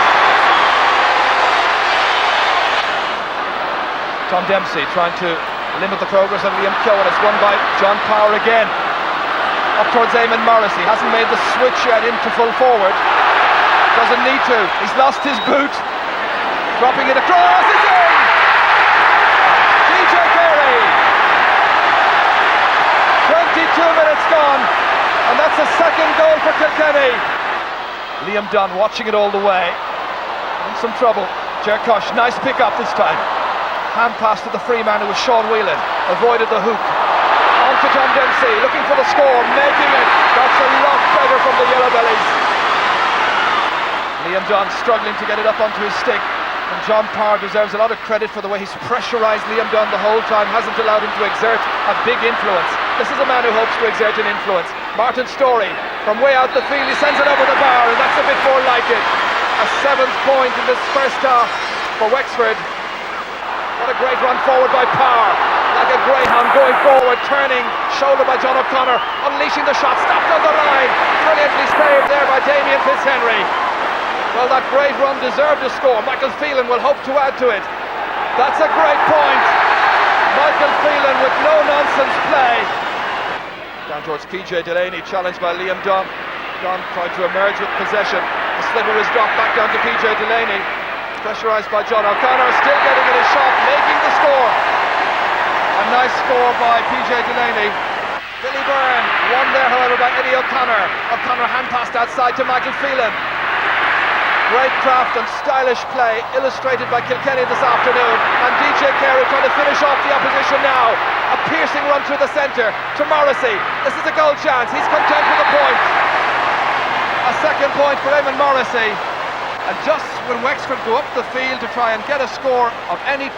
Tom Dempsey trying to limit the progress of Liam Keoghan. It's won by John Power again. Up towards Eamon Morrissey. Hasn't made the switch yet into full forward. Doesn't need to. He's lost his boot. Dropping it across. It's in! DJ Carey. 22 minutes gone. And that's a second goal for Kilkenny. Liam Dunn watching it all the way. In some trouble. Jerkosh, nice pick up this time. Hand pass to the free man who was Sean Whelan. Avoided the hook. On to Tom Dempsey, looking for the score, making it. That's a lot better from the Yellowbellies. Liam Dunn struggling to get it up onto his stick. And John Power deserves a lot of credit for the way he's pressurised Liam Dunn the whole time, hasn't allowed him to exert a big influence. This is a man who hopes to exert an influence. Martin Story, from way out the field, he sends it over the bar, and that's a bit more like it. A 7th point in this first half for Wexford. What a great run forward by Power. Like a greyhound going forward, turning, shoulder by John O'Connor, unleashing the shot, stopped on the line. Brilliantly saved there by Damien Fitzhenry. Well, that great run deserved a score. Michael Phelan will hope to add to it. That's a great point. Michael Phelan with no-nonsense play. Down towards PJ Delaney, challenged by Liam Dunn. Dunn tried to emerge with possession. The sliver is dropped back down to PJ Delaney. Pressurised by John O'Connor, still getting in his shot, making the score. A nice score by PJ Delaney. Billy Byrne won there, however, by Eddie O'Connor. O'Connor hand passed outside to Michael Phelan. Great craft and stylish play illustrated by Kilkenny this afternoon, and DJ Carey trying to finish off the opposition now. A piercing run through the centre to Morrissey. This is a goal chance. He's content with a point. A second point for Eamon Morrissey. And just when Wexford go up the field to try and get a score of any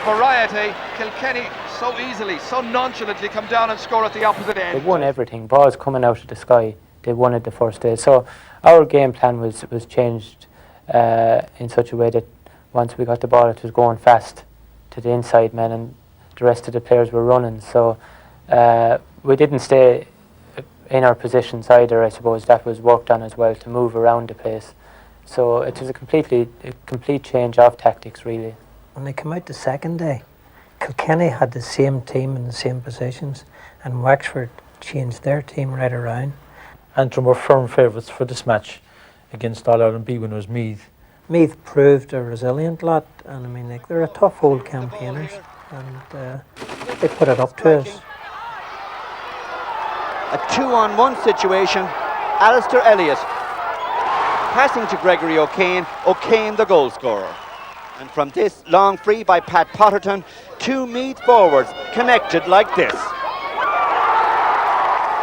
variety, Kilkenny so easily, so nonchalantly come down and score at the opposite end. They won everything. Balls coming out of the sky. They won it the first day. So our game plan was changed in such a way that once we got the ball, it was going fast to the inside man, and the rest of the players were running. So we didn't stay in our positions either. I suppose that was worked on as well, to move around the place. So it was a complete change of tactics, really. When they came out the second day, Kilkenny had the same team in the same positions, and Wexford changed their team right around. Antrim were firm favourites for this match against All-Ireland B winners Meath. Meath proved a resilient lot, and I mean, like, they're a tough old campaigners, and they put it up to us. A 2-on-1 situation. Alistair Elliott passing to Gregory O'Kane. O'Kane the goal scorer. And from this long free by Pat Potterton, two Meath forwards connected like this.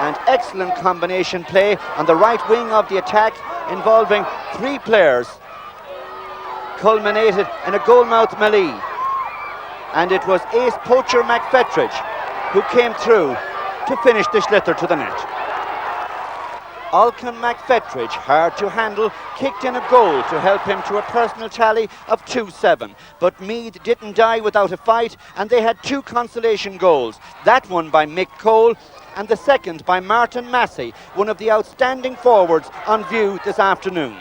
and excellent combination play on the right wing of the attack involving 3 players culminated in a goalmouth melee, and it was ace poacher McFetridge who came through to finish the sliotar to the net. Alcan McFetridge, hard to handle, kicked in a goal to help him to a personal tally of 2-7. But Meath didn't die without a fight, and they had 2 consolation goals. That one by Mick Cole, and the second by Martin Massey, one of the outstanding forwards on view this afternoon.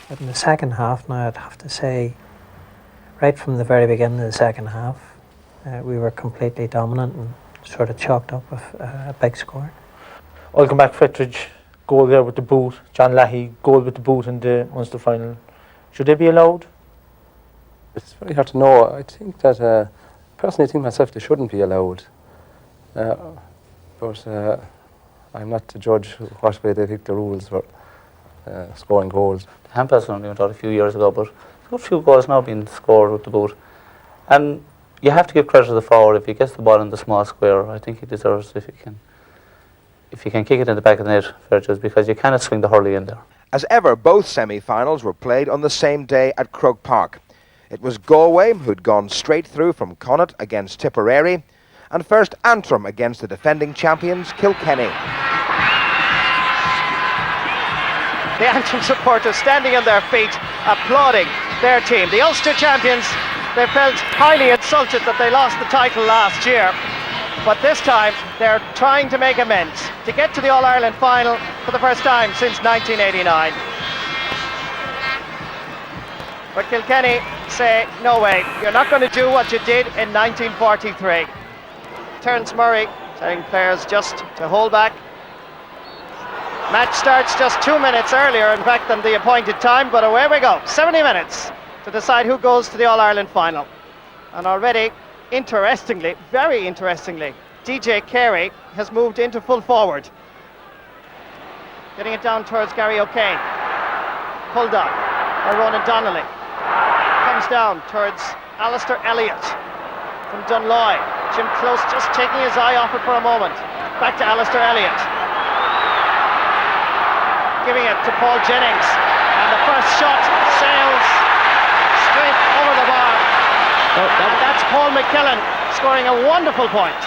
But in the second half now, I'd have to say, right from the very beginning of the second half, we were completely dominant and sort of chalked up with a big score. Alcan McFetridge, goal there with the boot. John Leahy, goal with the boot in the Munster Final. Should they be allowed? It's very hard to know. I think that, personally, I think myself they shouldn't be allowed. But I'm not to judge what way they pick the rules for scoring goals. The hand pass only went out a few years ago, but there's a few goals now being scored with the boot. And you have to give credit to the forward. If he gets the ball in the small square, I think he deserves it if he can kick it in the back of the net, fair judge, because you cannot swing the hurley in there. As ever, both semi-finals were played on the same day at Croke Park. It was Galway who'd gone straight through from Connaught against Tipperary, and first Antrim against the defending champions Kilkenny. The Antrim supporters standing on their feet, applauding their team. The Ulster champions, they felt highly insulted that they lost the title last year. But this time, they're trying to make amends to get to the All-Ireland Final for the first time since 1989. But Kilkenny say, no way, you're not going to do what you did in 1943. Terence Murray telling players just to hold back. Match starts just 2 minutes earlier, in fact, than the appointed time, but away we go. 70 minutes to decide who goes to the All-Ireland Final. And already, interestingly, very interestingly, DJ Carey has moved into full forward. Getting it down towards Gary O'Kane. Pulled up by Ronan Donnelly. Comes down towards Alistair Elliott from Dunloy. Jim Close just taking his eye off it for a moment. Back to Alistair Elliott. Giving it to Paul Jennings. And the first shot sails straight over the bar. And that's Paul McKillen scoring a wonderful point.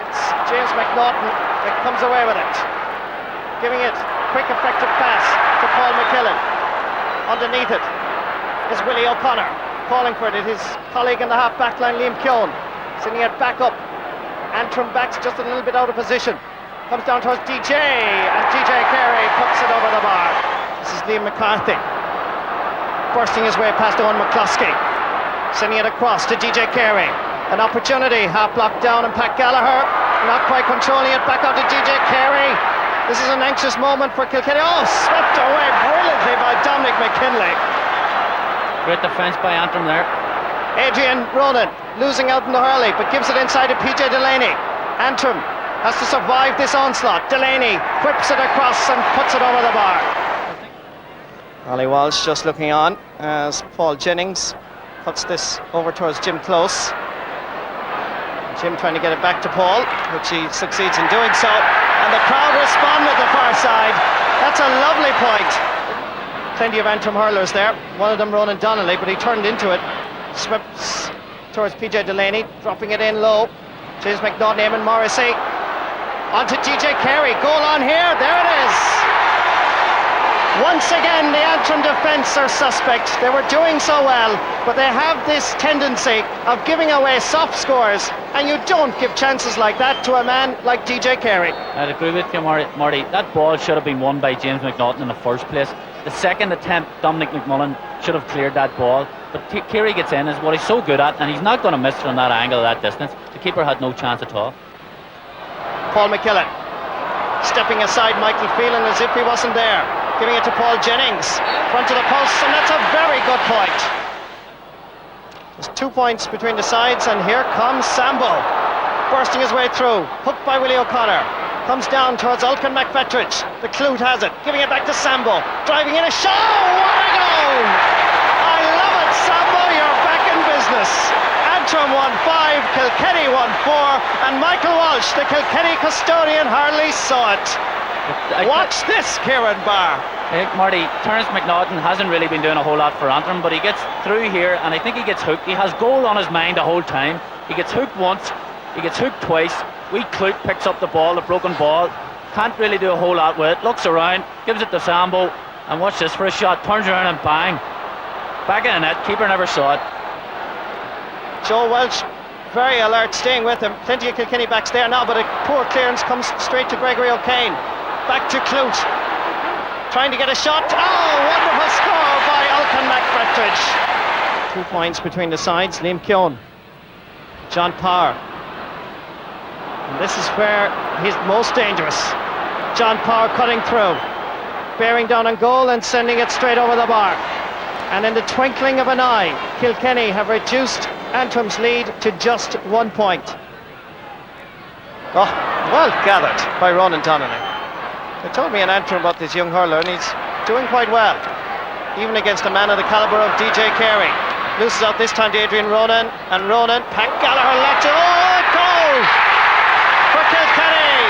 It's James McNaughton that comes away with it. Giving it quick, effective pass to Paul McKillen. Underneath it is Willie O'Connor. Calling for it, his colleague in the half back line, Liam Keown, sending it back up. Antrim backs just a little bit out of position. Comes down towards DJ, and DJ Carey puts it over the bar. This is Liam McCarthy, bursting his way past Owen McCluskey. Sending it across to DJ Carey. An opportunity, half blocked down, and Pat Gallagher not quite controlling it. Back out to DJ Carey. This is an anxious moment for Kilkenny. Oh, swept away brilliantly by Dominic McKinley. Great defence by Antrim there. Adrian Ronan losing out in the hurley, but gives it inside to PJ Delaney. Antrim has to survive this onslaught. Delaney whips it across and puts it over the bar. Ollie Walsh just looking on as Paul Jennings puts this over towards Jim Close. Jim trying to get it back to Paul, which he succeeds in doing so. And the crowd respond at the far side. That's a lovely point. Plenty of Antrim hurlers there. One of them Ronan Donnelly, but he turned into it. Sweeps towards PJ Delaney, dropping it in low. James McNaughton, Eamon Morrissey. On to DJ Carey. Goal on here. There it is. Once again, the Antrim defence are suspect. They were doing so well, but they have this tendency of giving away soft scores, and you don't give chances like that to a man like DJ Carey. I'd agree with you, Marty. That ball should have been won by James McNaughton in the first place. The second attempt, Dominic McMullen should have cleared that ball, but Carey gets in, is what he's so good at, and he's not going to miss from that angle, that distance. The keeper had no chance at all. Paul McKillen stepping aside Michael Phelan as if he wasn't there. Giving it to Paul Jennings, front of the post, and that's a very good point. There's 2 points between the sides, and here comes Sambo, bursting his way through, hooked by Willie O'Connor, comes down towards Alcan McFetridge. The Clute has it, giving it back to Sambo, driving in a shot. Oh, what a goal! I love it, Sambo, you're back in business. Antrim won 5, Kilkenny won 4, and Michael Walsh, the Kilkenny custodian, hardly saw it. Watch this, Kieran Barr. I think Marty, Terence McNaughton hasn't really been doing a whole lot for Antrim, but he gets through here and I think he gets hooked. He has goal on his mind the whole time. He gets hooked once, he gets hooked twice. Wee Clute picks up the ball, the broken ball. Can't really do a whole lot with it. Looks around, gives it to Sambo, and watch this for a shot. Turns around and bang. Back in the net, keeper never saw it. Joe Welch, very alert, staying with him. Plenty of Kilkenny backs there now, but a poor clearance comes straight to Gregory O'Kane. Back to Clute. Trying to get a shot. Oh, wonderful score by Ulcan McFretridge. 2 points between the sides. Liam Keown, John Power. And this is where he's most dangerous. John Power cutting through, bearing down on goal and sending it straight over the bar. And in the twinkling of an eye, Kilkenny have reduced Antrim's lead to just 1 point. Oh, well gathered by Ronan Donnelly. They told me in Antrim about this young hurler, and he's doing quite well, even against a man of the calibre of DJ Carey. Loses out this time to Adrian Ronan, and Ronan, Pat Gallagher left it. Oh, goal for Kilkenny!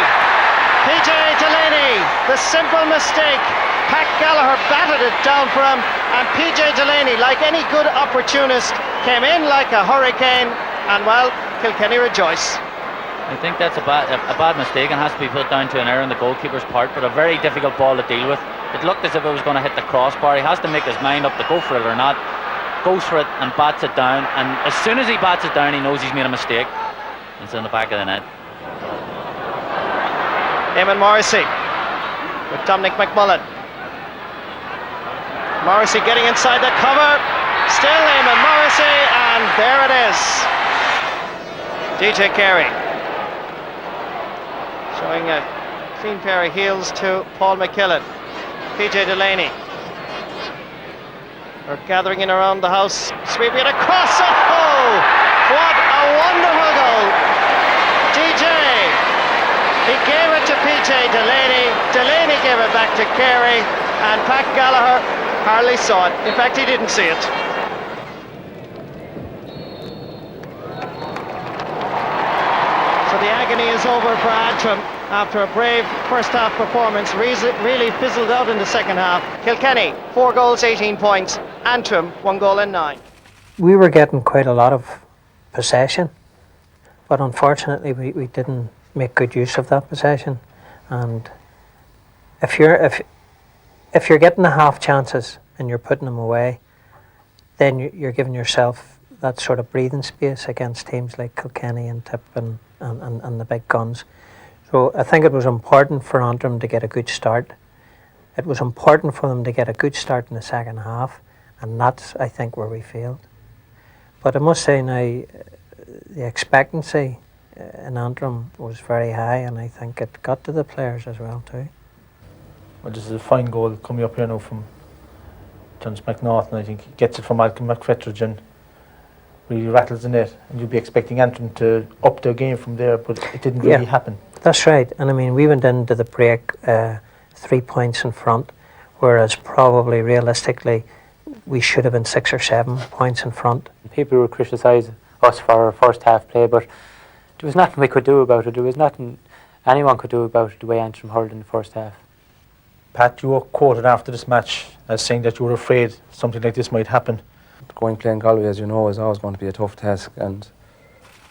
PJ Delaney, the simple mistake. Pat Gallagher batted it down for him, and PJ Delaney, like any good opportunist, came in like a hurricane, and well, Kilkenny rejoice. I think that's a bad mistake and has to be put down to an error on the goalkeeper's part, but a very difficult ball to deal with. It looked as if it was going to hit the crossbar. He has to make his mind up to go for it or not. Goes for it and bats it down, and as soon as he bats it down, he knows he's made a mistake. It's in the back of the net. Eamon Morrissey with Dominic McMullen. Morrissey getting inside the cover. Still Eamon Morrissey, and there it is. DJ Carey showing a clean pair of heels to Paul McKillen. PJ Delaney. We're gathering in around the house, sweeping it across. Oh, what a wonderful goal. DJ, he gave it to PJ Delaney. Delaney gave it back to Carey, and Pat Gallagher hardly saw it. In fact, he didn't see it. So the agony is over for Antrim after a brave first half performance. Really fizzled out in the second half. Kilkenny, 4 goals, 18 points. Antrim, 1 goal and 9. We were getting quite a lot of possession, but unfortunately we didn't make good use of that possession. And if you're getting the half chances and you're putting them away, then you're giving yourself that sort of breathing space against teams like Kilkenny and Tip and the big guns. So I think it was important for Antrim to get a good start. It was important for them to get a good start in the second half, and that's, I think, where we failed. But I must say now, the expectancy in Antrim was very high, and I think it got to the players as well too. Well, this is a fine goal coming up here now from Terence McNaughton. I think he gets it from Malcolm McFretridge and really rattles the net, and you'd be expecting Antrim to up their game from there, but it didn't really happen. That's right, and I mean, we went into the break 3 points in front, whereas probably realistically we should have been 6 or 7 points in front. People would criticise us for our first half play, but there was nothing we could do about it. There was nothing anyone could do about it, the way Antrim hurled in the first half. Pat, you were quoted after this match as saying that you were afraid something like this might happen. Going playing Galway, as you know, is always going to be a tough task, and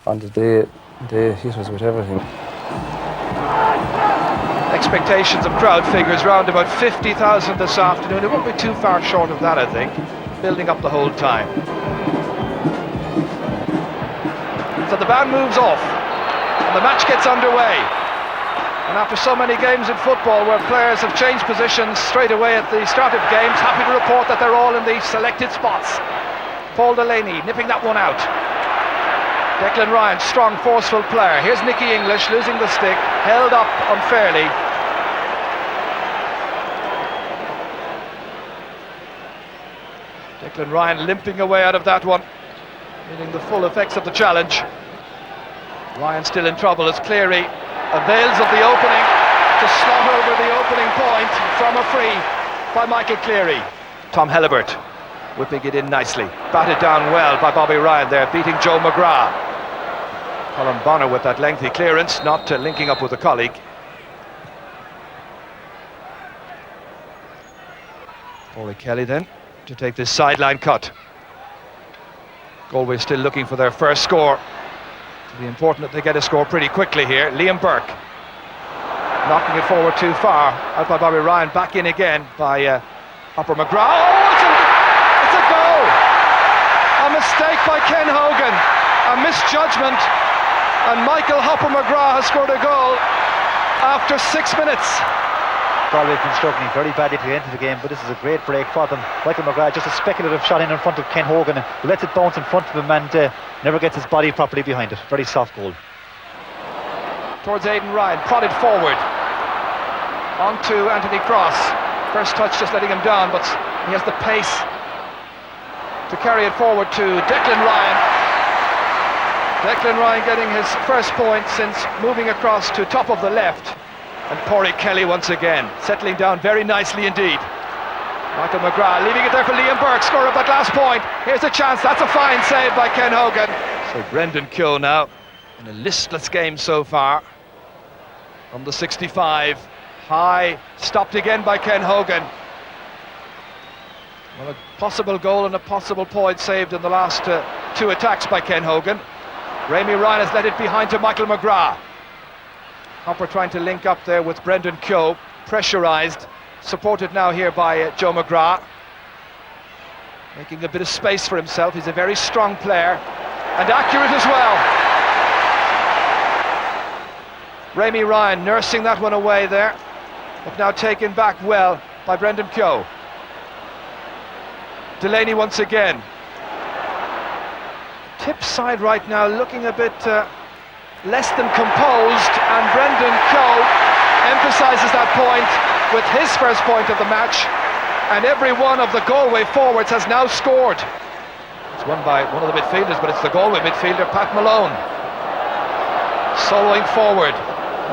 on the day they hit us with everything. Expectations of crowd figures round about 50,000 this afternoon. It won't be too far short of that, I think. Building up the whole time. So the band moves off and the match gets underway. And after so many games in football where players have changed positions straight away at the start of games, happy to report that they're all in the selected spots. Paul Delaney nipping that one out. Declan Ryan, strong, forceful player. Here's Nicky English losing the stick, held up unfairly. Declan Ryan limping away out of that one, feeling the full effects of the challenge. Ryan still in trouble as Cleary avails of the opening to slot over the opening point from a free by Michael Cleary. Tom Helibert whipping it in nicely. Batted down well by Bobby Ryan there, beating Joe McGrath. Colin Bonner with that lengthy clearance, not linking up with a colleague. Rory Kelly then to take this sideline cut. Galway still looking for their first score. It'll be important that they get a score pretty quickly here. Liam Burke knocking it forward too far, out by Bobby Ryan, back in again by Hopper McGrath. Oh, it's a goal! A mistake by Ken Hogan, a misjudgment, and Michael Hopper McGrath has scored a goal after 6 minutes. Galway have been struggling very badly to get into the game, but this is a great break for them. Michael McGrath, just a speculative shot in front of Ken Hogan, who lets it bounce in front of him and never gets his body properly behind it. Very soft goal. Towards Aidan Ryan, prodded forward. On to Anthony Cross. First touch just letting him down, but he has the pace to carry it forward to Declan Ryan. Declan Ryan getting his first point since moving across to top of the left. And Pádraig Kelly once again, settling down very nicely indeed. Michael McGrath leaving it there for Liam Burke, scorer of that last point. Here's a chance, that's a fine save by Ken Hogan. So Brendan Keogh now in a listless game so far. From the 65, high, stopped again by Ken Hogan. Well, a possible goal and a possible point saved in the last two attacks by Ken Hogan. Rémi Ryan has let it behind to Michael McGrath. Hopper trying to link up there with Brendan Keogh, pressurised, supported now here by Joe McGrath. Making a bit of space for himself, he's a very strong player, and accurate as well. Rémi Ryan nursing that one away there, but now taken back well by Brendan Keogh. Delaney once again. Tip side right now looking a bit less than composed, and Brendan Keogh emphasises that point with his first point of the match, and every one of the Galway forwards has now scored. It's won by one of the midfielders, but it's the Galway midfielder Pat Malone. Soloing forward,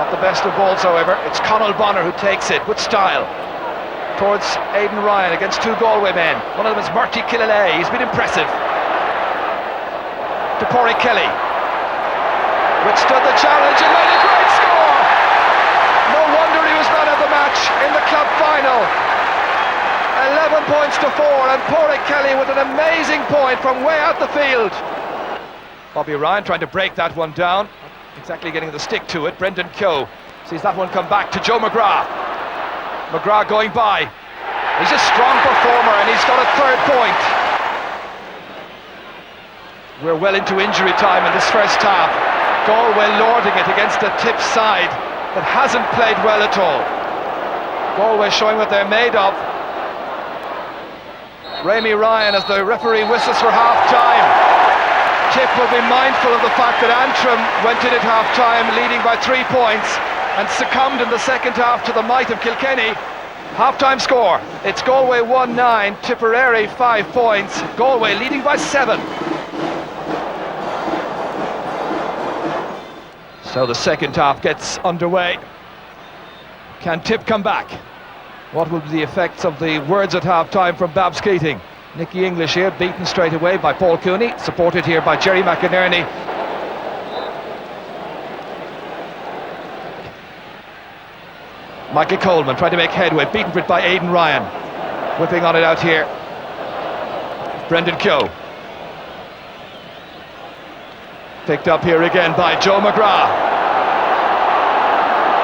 not the best of balls however, it's Conall Bonner who takes it with style towards Aidan Ryan against two Galway men. One of them is Murty Killalay, he's been impressive. To Pádraig Kelly, withstood the challenge and made a great score. No wonder he was man of the match in the club final. 11 points to 4, and Pádraig Kelly with an amazing point from way out the field. Bobby Ryan trying to break that one down, exactly getting the stick to it. Brendan Keogh sees that one come back to Joe McGrath. McGrath going by. He's a strong performer and he's got a third point. We're well into injury time in this first half. Galway lording it against a tip side that hasn't played well at all. Galway showing what they're made of. Rémi Ryan as the referee whistles for half-time. Tip will be mindful of the fact that Antrim went in at half-time leading by 3 points and succumbed in the second half to the might of Kilkenny. Half-time score, it's Galway 1-9, Tipperary 5 points, Galway leading by 7. So the second half gets underway. Can Tip come back? What will be the effects of the words at half-time from Babs Keating? Nicky English here, beaten straight away by Paul Cooney, supported here by Jerry McInerney. Michael Coleman trying to make headway, beaten for it by Aidan Ryan. Whipping on it out here. Brendan Keogh. Picked up here again by Joe McGrath.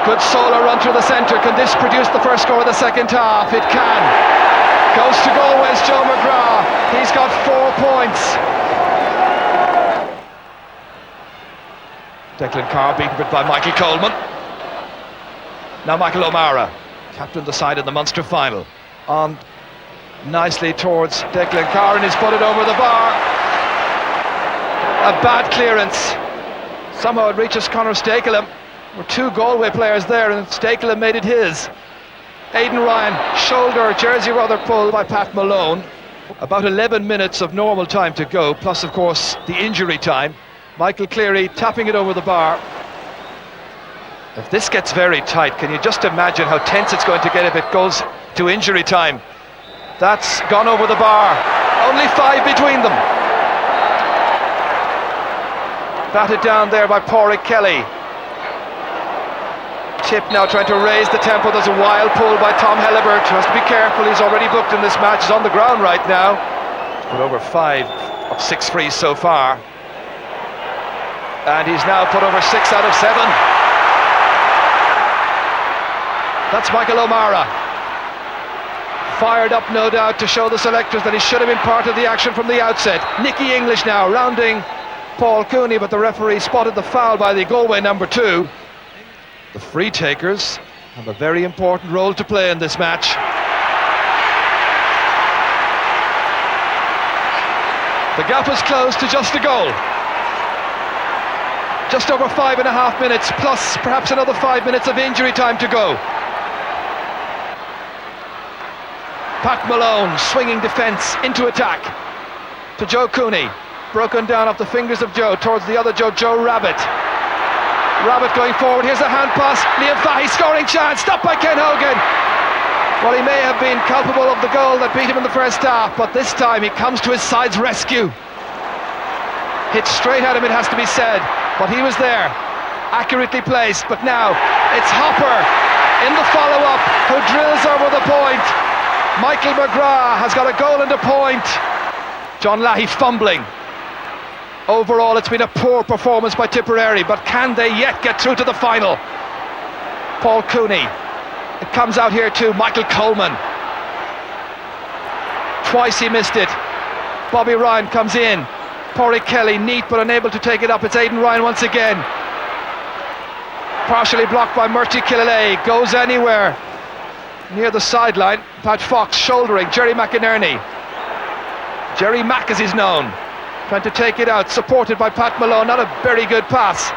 Good solo run through the centre. Can this produce the first score of the second half? It can. Goes to Galway's Joe McGrath. He's got 4 points. Declan Carr beaten by Michael Coleman. Now Michael O'Mara, captain the side in the Munster Final. On nicely towards Declan Carr and he's put it over the bar. A bad clearance. Somehow it reaches Conor Stakelum. There were two Galway players there and Stakelum made it his. Aidan Ryan, shoulder, jersey rather pulled by Pat Malone. About 11 minutes of normal time to go, plus of course the injury time. Michael Cleary tapping it over the bar. If this gets very tight, can you just imagine how tense it's going to get if it goes to injury time? That's gone over the bar. Only 5 between them. Batted down there by Pádraig Kelly. Tip now trying to raise the tempo. There's a wild pull by Tom Hellebert, who has to be careful. He's already booked in this match. He's on the ground right now. Put over 5 of 6 frees so far. And he's now put over 6 out of 7. That's Michael O'Mara. Fired up, no doubt, to show the selectors that he should have been part of the action from the outset. Nicky English now rounding Paul Cooney, but the referee spotted the foul by the Galway number 2. The free takers have a very important role to play in this match. The gap is closed to just a goal. Just over 5.5 minutes, plus perhaps another 5 minutes of injury time to go. Pat Malone swinging defence into attack to Joe Cooney. Broken down off the fingers of Joe towards the other Joe Rabbit. Rabbit going forward, here's a hand pass. Liam Fahey scoring chance, stopped by Ken Hogan. Well, he may have been culpable of the goal that beat him in the first half, but this time he comes to his side's rescue. Hit straight at him, it has to be said, but he was there, accurately placed. But now it's Hopper in the follow-up who drills over the point. Michael McGrath has got a goal and a point. John Lahey fumbling. Overall, it's been a poor performance by Tipperary, but can they yet get through to the final? Paul Cooney. It comes out here to Michael Coleman. Twice he missed it. Bobby Ryan comes in. Pádraig Kelly, neat but unable to take it up. It's Aidan Ryan once again. Partially blocked by Murty Killalay. Goes anywhere. Near the sideline. Pat Fox shouldering Jerry McInerney. Jerry Mack as he's known. Trying to take it out, supported by Pat Malone. Not a very good pass.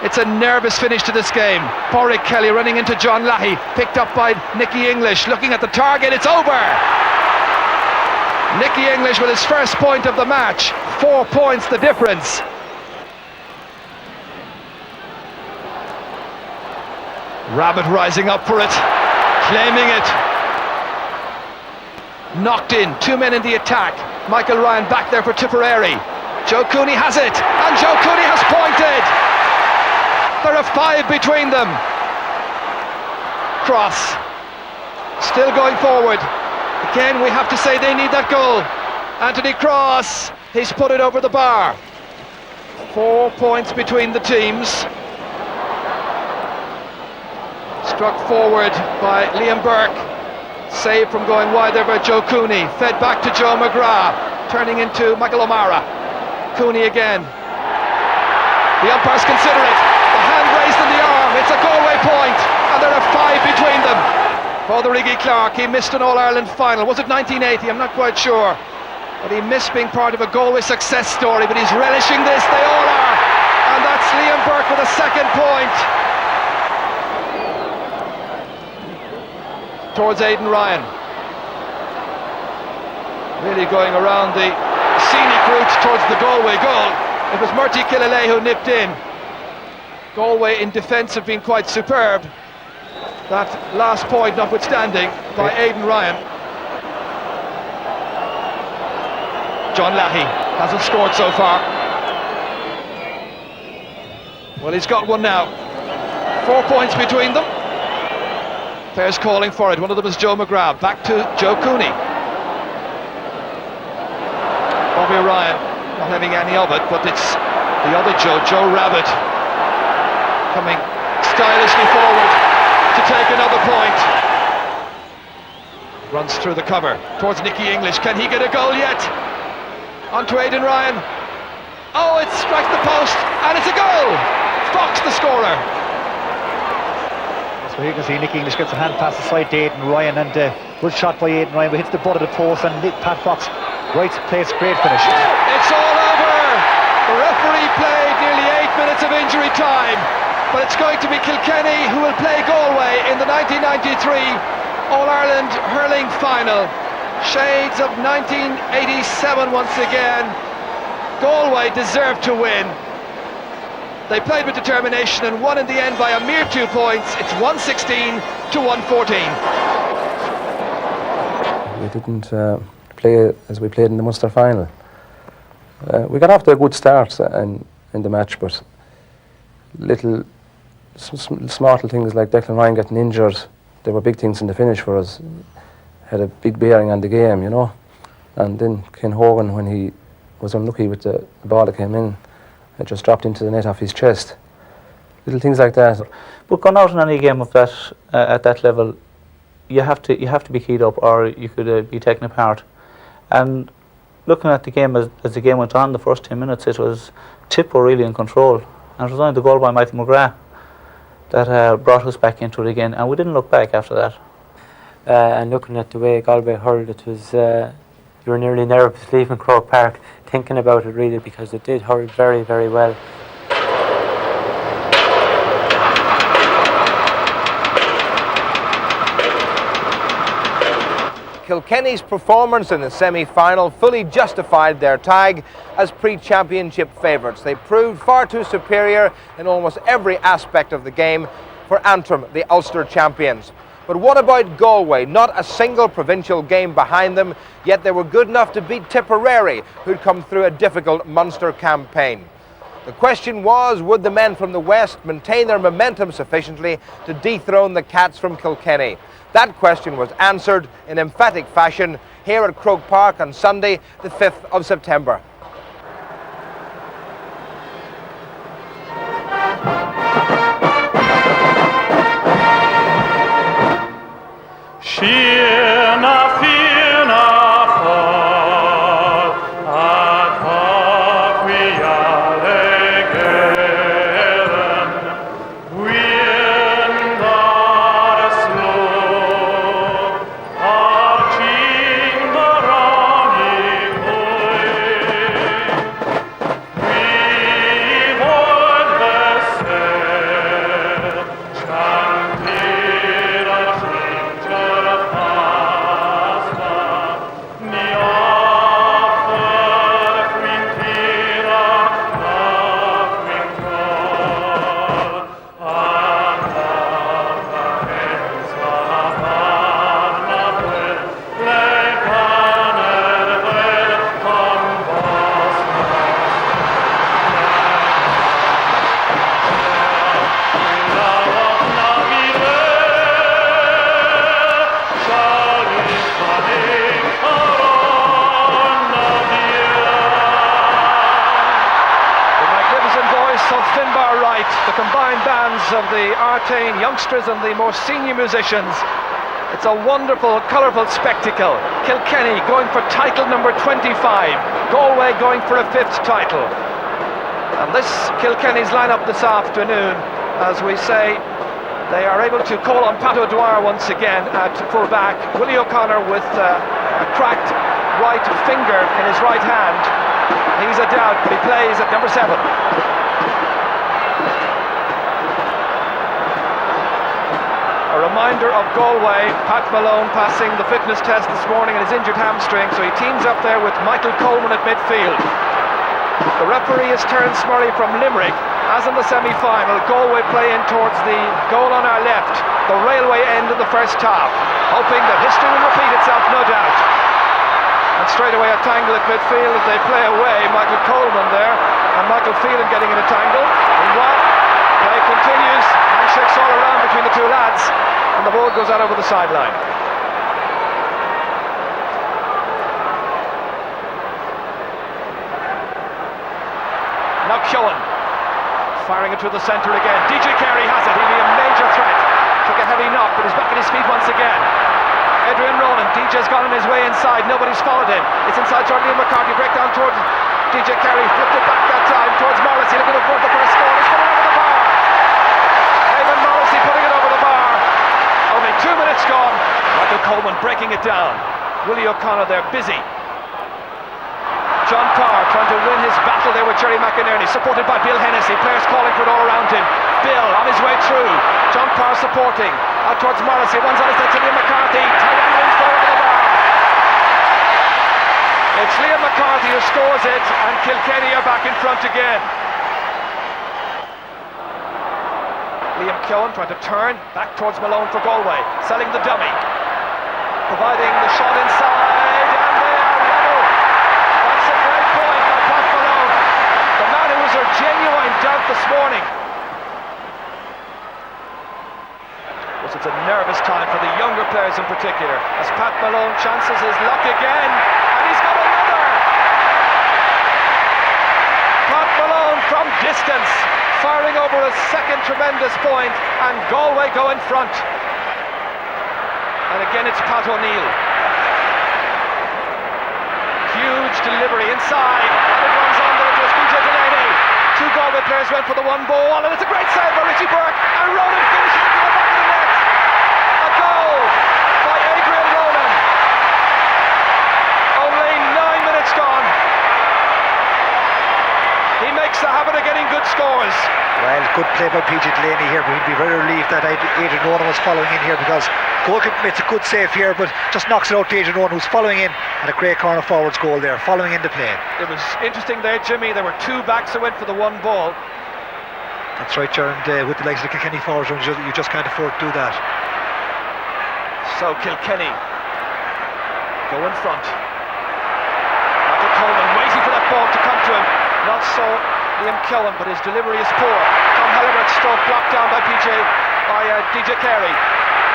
It's a nervous finish to this game. Pádraig Kelly running into John Lahey, picked up by Nicky English, looking at the target, it's over! Nicky English with his first point of the match. 4 points the difference. Rabbit rising up for it, claiming it. Knocked in, 2 men in the attack. Michael Ryan back there for Tipperary. Joe Cooney has it, and Joe Cooney has pointed. There are 5 between them. Cross. Still going forward. Again, we have to say they need that goal. Anthony Cross, he's put it over the bar. 4 points between the teams. Struck forward by Liam Burke. Saved from going wide there by Joe Cooney. Fed back to Joe McGrath. Turning into Michael O'Mara. Cooney again. The umpires consider it. The hand raised in the arm. It's a Galway point, and there are 5 between them. Father Iggy Clark, he missed an All-Ireland final. Was it 1980? I'm not quite sure. But he missed being part of a Galway success story, but he's relishing this. They all are. And that's Liam Burke with a second point. Towards Aidan Ryan. Really going around the scenic route towards the Galway goal. It was Murty Killalay who nipped in. Galway in defence have been quite superb. That last point notwithstanding by Aidan Ryan. John Lahey hasn't scored so far. Well, he's got one now. 4 points between them. Players calling for it. One of them is Joe McGrath. Back to Joe Cooney. Bobby Ryan not having any of it, but it's the other Joe Rabbit, coming stylishly forward to take another point. Runs through the cover towards Nicky English. Can he get a goal yet? On to Aidan Ryan. Oh, it strikes the post, and it's a goal! Fox the scorer. So you can see Nicky English gets a hand pass aside to Aidan Ryan, and good shot by Aidan Ryan, but hits the butt of the post, and Pat Fox right place, great finish. It's all over! The referee played nearly 8 minutes of injury time, but it's going to be Kilkenny who will play Galway in the 1993 All-Ireland Hurling Final. Shades of 1987 once again. Galway deserved to win. They played with determination and won in the end by a mere 2 points. It's 116 to 114. We didn't play as we played in the Munster Final. We got off to a good start in the match, but small things like Declan Ryan getting injured, they were big things in the finish for us. Had a big bearing on the game, you know. And then Ken Hogan, when he was unlucky with the ball that came in, it just dropped into the net off his chest. Little things like that. But going out in any game of that at that level, you have to be keyed up, or you could be taken apart. And looking at the game as the game went on, the first 10 minutes, it was Tip were really in control, and it was only the goal by Michael McGrath that brought us back into it again, and we didn't look back after that. And looking at the way Galway hurled, it was you were nearly nervous leaving Croke Park, thinking about it really, because it did hurl very, very well. Kilkenny's performance in the semi-final fully justified their tag as pre-championship favourites. They proved far too superior in almost every aspect of the game for Antrim, the Ulster champions. But what about Galway? Not a single provincial game behind them, yet they were good enough to beat Tipperary, who'd come through a difficult Munster campaign. The question was, would the men from the West maintain their momentum sufficiently to dethrone the Cats from Kilkenny? That question was answered in emphatic fashion here at Croke Park on Sunday, the 5th of September. Of the Artane youngsters and the more senior musicians. It's a wonderful, colourful spectacle. Kilkenny going for title number 25, Galway going for a 5th title. And this Kilkenny's lineup this afternoon, as we say, they are able to call on Pat O'Dwyer once again at full back. Willie O'Connor with a cracked right finger in his right hand. He's a doubt, but he plays at number 7. A reminder of Galway, Pat Malone passing the fitness test this morning in his injured hamstring, so he teams up there with Michael Coleman at midfield. The referee is Terence Murray from Limerick. As in the semi-final, Galway play in towards the goal on our left, the railway end of the first half, hoping that history will repeat itself, no doubt. And straight away a tangle at midfield as they play away. Michael Coleman there, and Michael Phelan getting in a tangle. Meanwhile, play continues, handshakes all around between the two lads, and the ball goes out over the sideline. Now Keown, firing it through the centre again. DJ Carey has it, he'll be a major threat. Took a heavy knock, but he's back on his feet once again. Adrian Ronan, DJ's gone on his way inside, nobody's followed him. It's inside Jordan McCarthy, break down towards DJ Carey, flipped it back that time towards Morrissey, looking for the first score. He's putting it over the bar. Eamon Morrissey putting it over the bar. Only 2 minutes gone. Michael Coleman breaking it down. Willie O'Connor there, busy. John Carr trying to win his battle there with Jerry McInerney, supported by Bill Hennessy. Players calling for it all around him. Bill on his way through. John Carr supporting. Out towards Morrissey. Runs on his head to Liam McCarthy. Tight end wins forward to the bar. It's Liam McCarthy who scores it, and Kilkenny are back in front again. Liam Keown trying to turn back towards Malone for Galway. Selling the dummy. Providing the shot inside, and they are nervous time for the younger players in particular, as Pat Malone chances his luck again, and he's got another! Pat Malone from distance, firing over a second tremendous point, and Galway go in front. And again it's Pat O'Neill. Huge delivery inside, and it runs on there to PJ Delaney. Two Galway players went for the one ball, and it's a great save by Richie Burke, and Ronan finishes it to the back of the net. A goal by Adrian Ronan. Only 9 minutes gone. He makes the habit of getting good scores. Well, good play by PJ Delaney here, but we'd be very relieved that Adrian Ronan was following in here, because goalkeeper makes a good save here, but just knocks it out to Adrian Ronan, who's following in, and a great corner forwards goal there, following in the play. It was interesting there, Jimmy. There were two backs that went for the one ball. That's right, Sharon. With the likes of the Kilkenny forwards, you just can't afford to do that. So Kilkenny go in front. Michael Coleman waiting for that ball to come to him. Not so Liam Killen, but his delivery is poor. Tom Halliburton stroke blocked down by DJ Carey.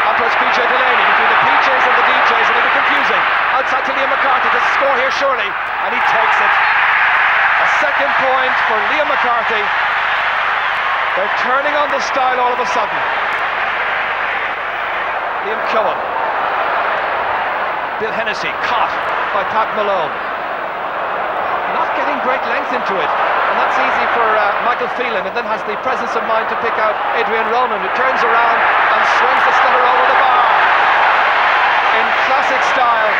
Onto PJ Delaney, between the PJs and the DJs, and it'll be confusing. Outside to Liam McCarthy to score here surely, and he takes it. A second point for Liam McCarthy. They're turning on the style all of a sudden. Liam Killen. Bill Hennessy caught by Pat Malone. Not getting great length into it, and that's easy for Michael Phelan, and then has the presence of mind to pick out Adrian Ronan, who turns around and swings the stunner over the bar. In classic style,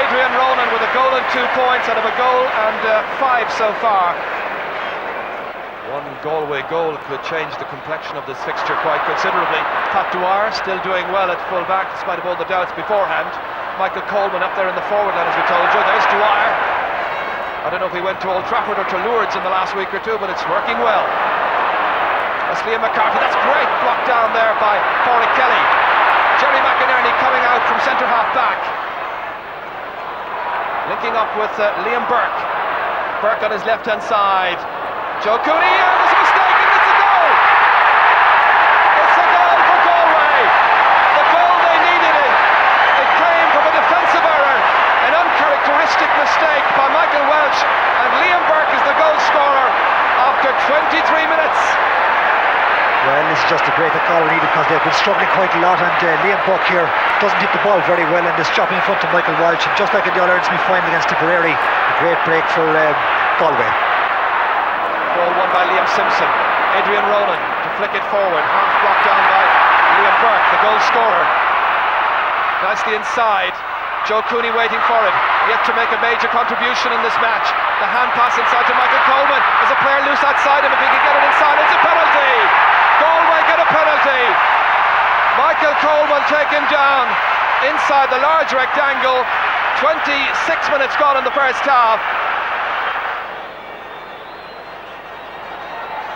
Adrian Ronan with a goal and 2 points out of a goal and 5 so far. One Galway goal could change the complexion of this fixture quite considerably. Pat Dwyer still doing well at full back despite of all the doubts beforehand. Michael Coleman up there in the forward line, as we told you. There's Dwyer. I don't know if he went to Old Trafford or to Lourdes in the last week or two, but it's working well. That's Liam McCarthy. That's great block down there by Pádraig Kelly. Jerry McInerney coming out from centre half back, linking up with Liam Burke. Burke on his left hand side. Joe Cooney, and there's a mistake, and it's a goal! It's a goal for Galway! The goal they needed it! It came from a defensive error, an uncharacteristic mistake by Michael Welch, and Liam Burke is the goal scorer after 23 minutes. Well, this is just a break that Galway needed, because they've been struggling quite a lot, and Liam Burke here doesn't hit the ball very well, and is chopping in front of Michael Welch, and just like in the All-Ireland semi-final against Tipperary, a great break for Galway. Ball won by Liam Simpson. Adrian Ronan to flick it forward. Half blocked down by Liam Burke, the goal scorer. Nicely inside. Joe Cooney waiting for it. Yet to make a major contribution in this match. The hand pass inside to Michael Coleman. There's a player loose outside him. If he can get it inside, it's a penalty. Galway get a penalty. Michael Coleman taken down inside the large rectangle. 26 minutes gone in the first half.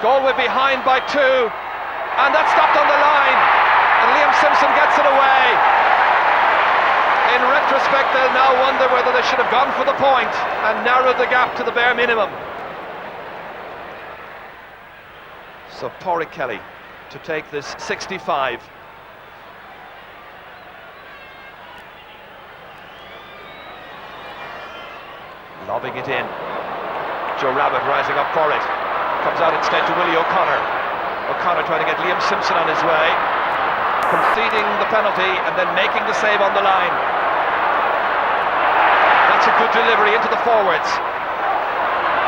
Galway behind by 2, and that's stopped on the line, and Liam Simpson gets it away. In retrospect, they'll now wonder whether they should have gone for the point and narrowed the gap to the bare minimum. So Pádraig Kelly to take this 65. Lobbing it in. Joe Rabbit rising up for it. Comes out instead to Willie O'Connor. O'Connor trying to get Liam Simpson on his way, conceding the penalty and then making the save on the line. That's a good delivery into the forwards.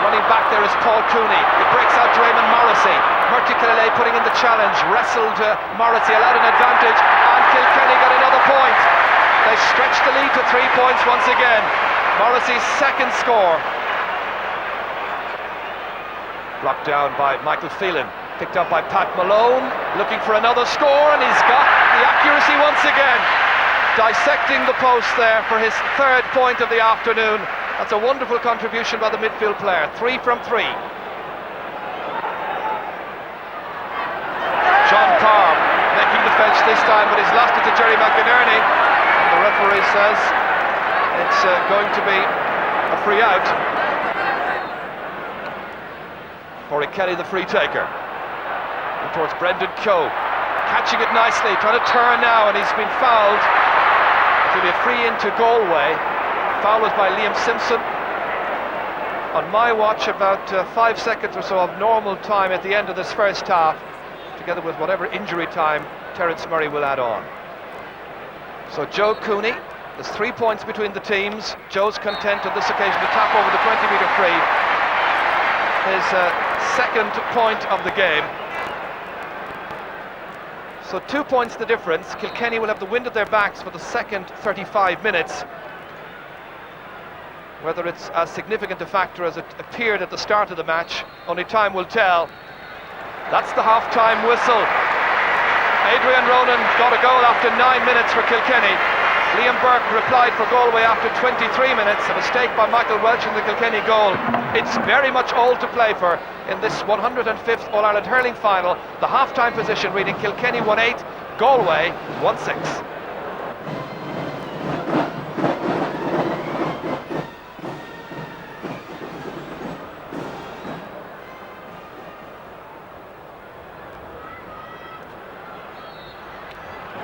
Running back there is Paul Cooney. It breaks out to Eamon Morrissey. Murty Killalay putting in the challenge. Wrestled Morrissey, allowed an advantage, and Kilkenny got another point. They stretched the lead to 3 points once again. Morrissey's second score. Blocked down by Michael Phelan, picked up by Pat Malone, looking for another score, and he's got the accuracy once again. Dissecting the post there for his 3rd point of the afternoon. That's a wonderful contribution by the midfield player. 3 from 3. John Carr making the fetch this time, but he's lost it to Jerry McInerney, and the referee says it's going to be a free out. Pádraig Kelly, the free taker. And towards Brendan Keogh. catching it nicely, trying to turn now, and he's been fouled. It'll be a free into Galway. Foul was by Liam Simpson. On my watch, about 5 seconds or so of normal time at the end of this first half, together with whatever injury time Terence Murray will add on. So Joe Cooney, there's 3 points between the teams. Joe's content on this occasion to tap over the 20-metre free. His second point of the game. So 2 points the difference. Kilkenny will have the wind at their backs for the second 35 minutes. Whether it's as significant a factor as it appeared at the start of the match, only time will tell. That's the half-time whistle. Adrian Ronan got a goal after 9 minutes for Kilkenny. Liam Burke replied for Galway after 23 minutes. A mistake by Michael Welch in the Kilkenny goal. It's very much all to play for in this 105th All-Ireland Hurling Final. The half-time position reading Kilkenny 1-8, Galway 1-6.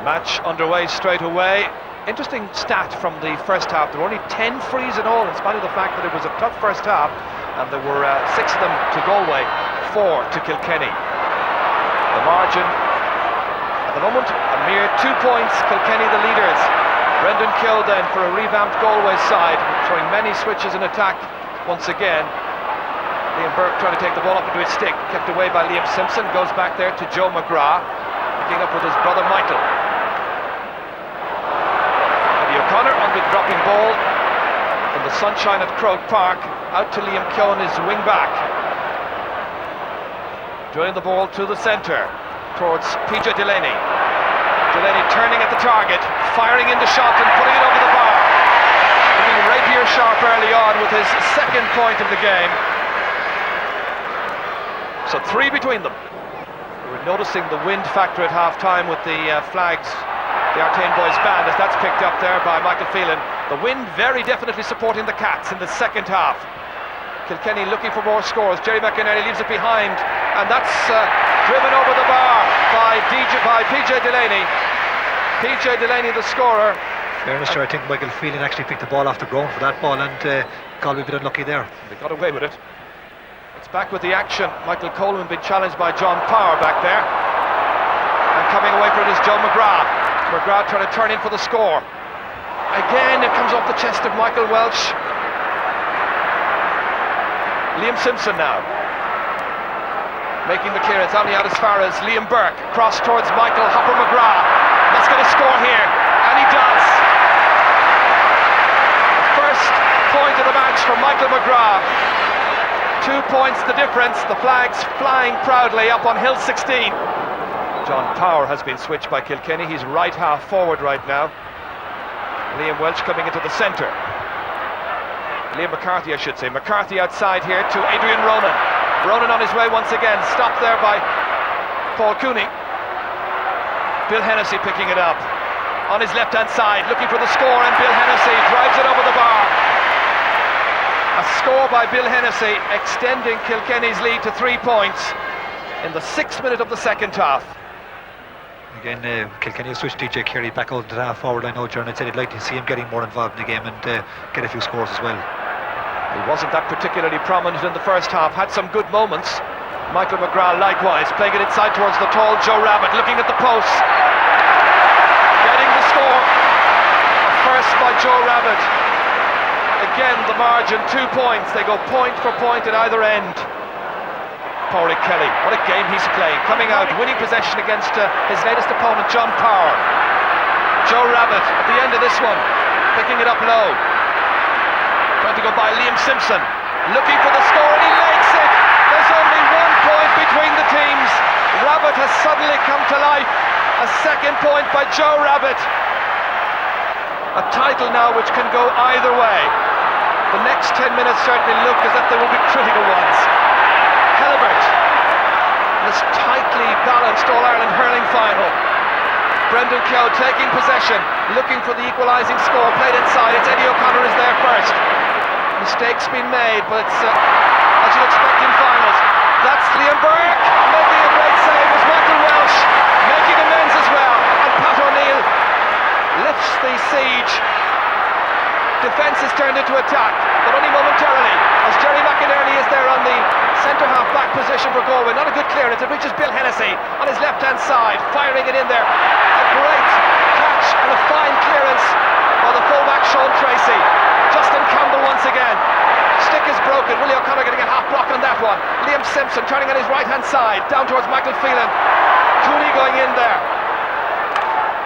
Match underway straight away. Interesting stat from the first half. There were only 10 frees in all, in spite of the fact that it was a tough first half, and there were 6 of them to Galway, 4 to Kilkenny. The margin at the moment, a mere 2 points. Kilkenny the leaders. Brendan Kill then for a revamped Galway side, showing many switches in attack once again. Liam Burke trying to take the ball up into his stick, kept away by Liam Simpson, goes back there to Joe McGrath, picking up with his brother Michael. O'Connor on the dropping ball in the sunshine at Croke Park, out to Liam Keown, his wing back. Drilling the ball to the centre towards PJ Delaney. Delaney turning at the target, firing into shot and putting it over the bar. Looking rapier sharp early on with his second point of the game. So 3 between them. We were noticing the wind factor at half-time with the flags. The Artane Boys band, as that's picked up there by Michael Phelan. The wind very definitely supporting the Cats in the second half. Kilkenny looking for more scores. Jerry McInerney leaves it behind, and that's driven over the bar by PJ Delaney. PJ Delaney, the scorer. Fairness, sure, I think Michael Phelan actually picked the ball off the ground for that ball, and Galway a bit unlucky there. They got away with it. It's back with the action. Michael Coleman being challenged by John Power back there. And coming away from it is Joe McGrath. McGrath trying to turn in for the score. Again, it comes off the chest of Michael Welch. Liam Simpson now making the clearance, only out as far as Liam Burke. Cross towards Michael Hopper McGrath. Let's get a score here, and he does. First point of the match for Michael McGrath. 2 points the difference. The flags flying proudly up on Hill 16. John Power has been switched by Kilkenny. He's right half forward right now. Liam Welch coming into the centre. Liam McCarthy, I should say. McCarthy outside here to Adrian Ronan. Ronan on his way once again. Stopped there by Paul Cooney. Bill Hennessy picking it up. On his left-hand side, looking for the score, and Bill Hennessy drives it over the bar. A score by Bill Hennessy, extending Kilkenny's lead to 3 points in the 6th minute of the second half. Again, Kilkenny switched DJ Carey back out to the half forward line now. Jordan said he'd like to see him getting more involved in the game and get a few scores as well. He wasn't that particularly prominent in the first half, had some good moments. Michael McGrath likewise, playing it inside towards the tall Joe Rabbit, looking at the posts. Getting the score. A first by Joe Rabbit. Again, the margin, 2 points. They go point for point at either end. Pádraig Kelly, what a game he's playing. Coming out, winning possession against his latest opponent, John Power. Joe Rabbit at the end of this one, picking it up low. Trying to go by Liam Simpson, looking for the score, and he makes it. There's only 1 point between the teams. Rabbit has suddenly come to life. A second point by Joe Rabbit. A title now which can go either way. The next 10 minutes certainly look as if they will be critical ones. Helibert, this tightly balanced All-Ireland Hurling Final. Brendan Keown taking possession, looking for the equalising score, played inside. It's Eddie O'Connor is there first. Mistakes been made, but it's as you'd expect in finals. That's Liam Burke making a great save. It was Michael Welch making a siege. Defence is turned into attack, but only momentarily, as Jerry McInerney is there on the centre-half back position for Galway. Not a good clearance, it reaches Bill Hennessy on his left-hand side, firing it in there. A great catch and a fine clearance by the full-back Sean Tracy. Justin Campbell once again. Stick is broken, Willie O'Connor getting a half block on that one. Liam Simpson turning on his right-hand side, down towards Michael Phelan. Cooney going in there.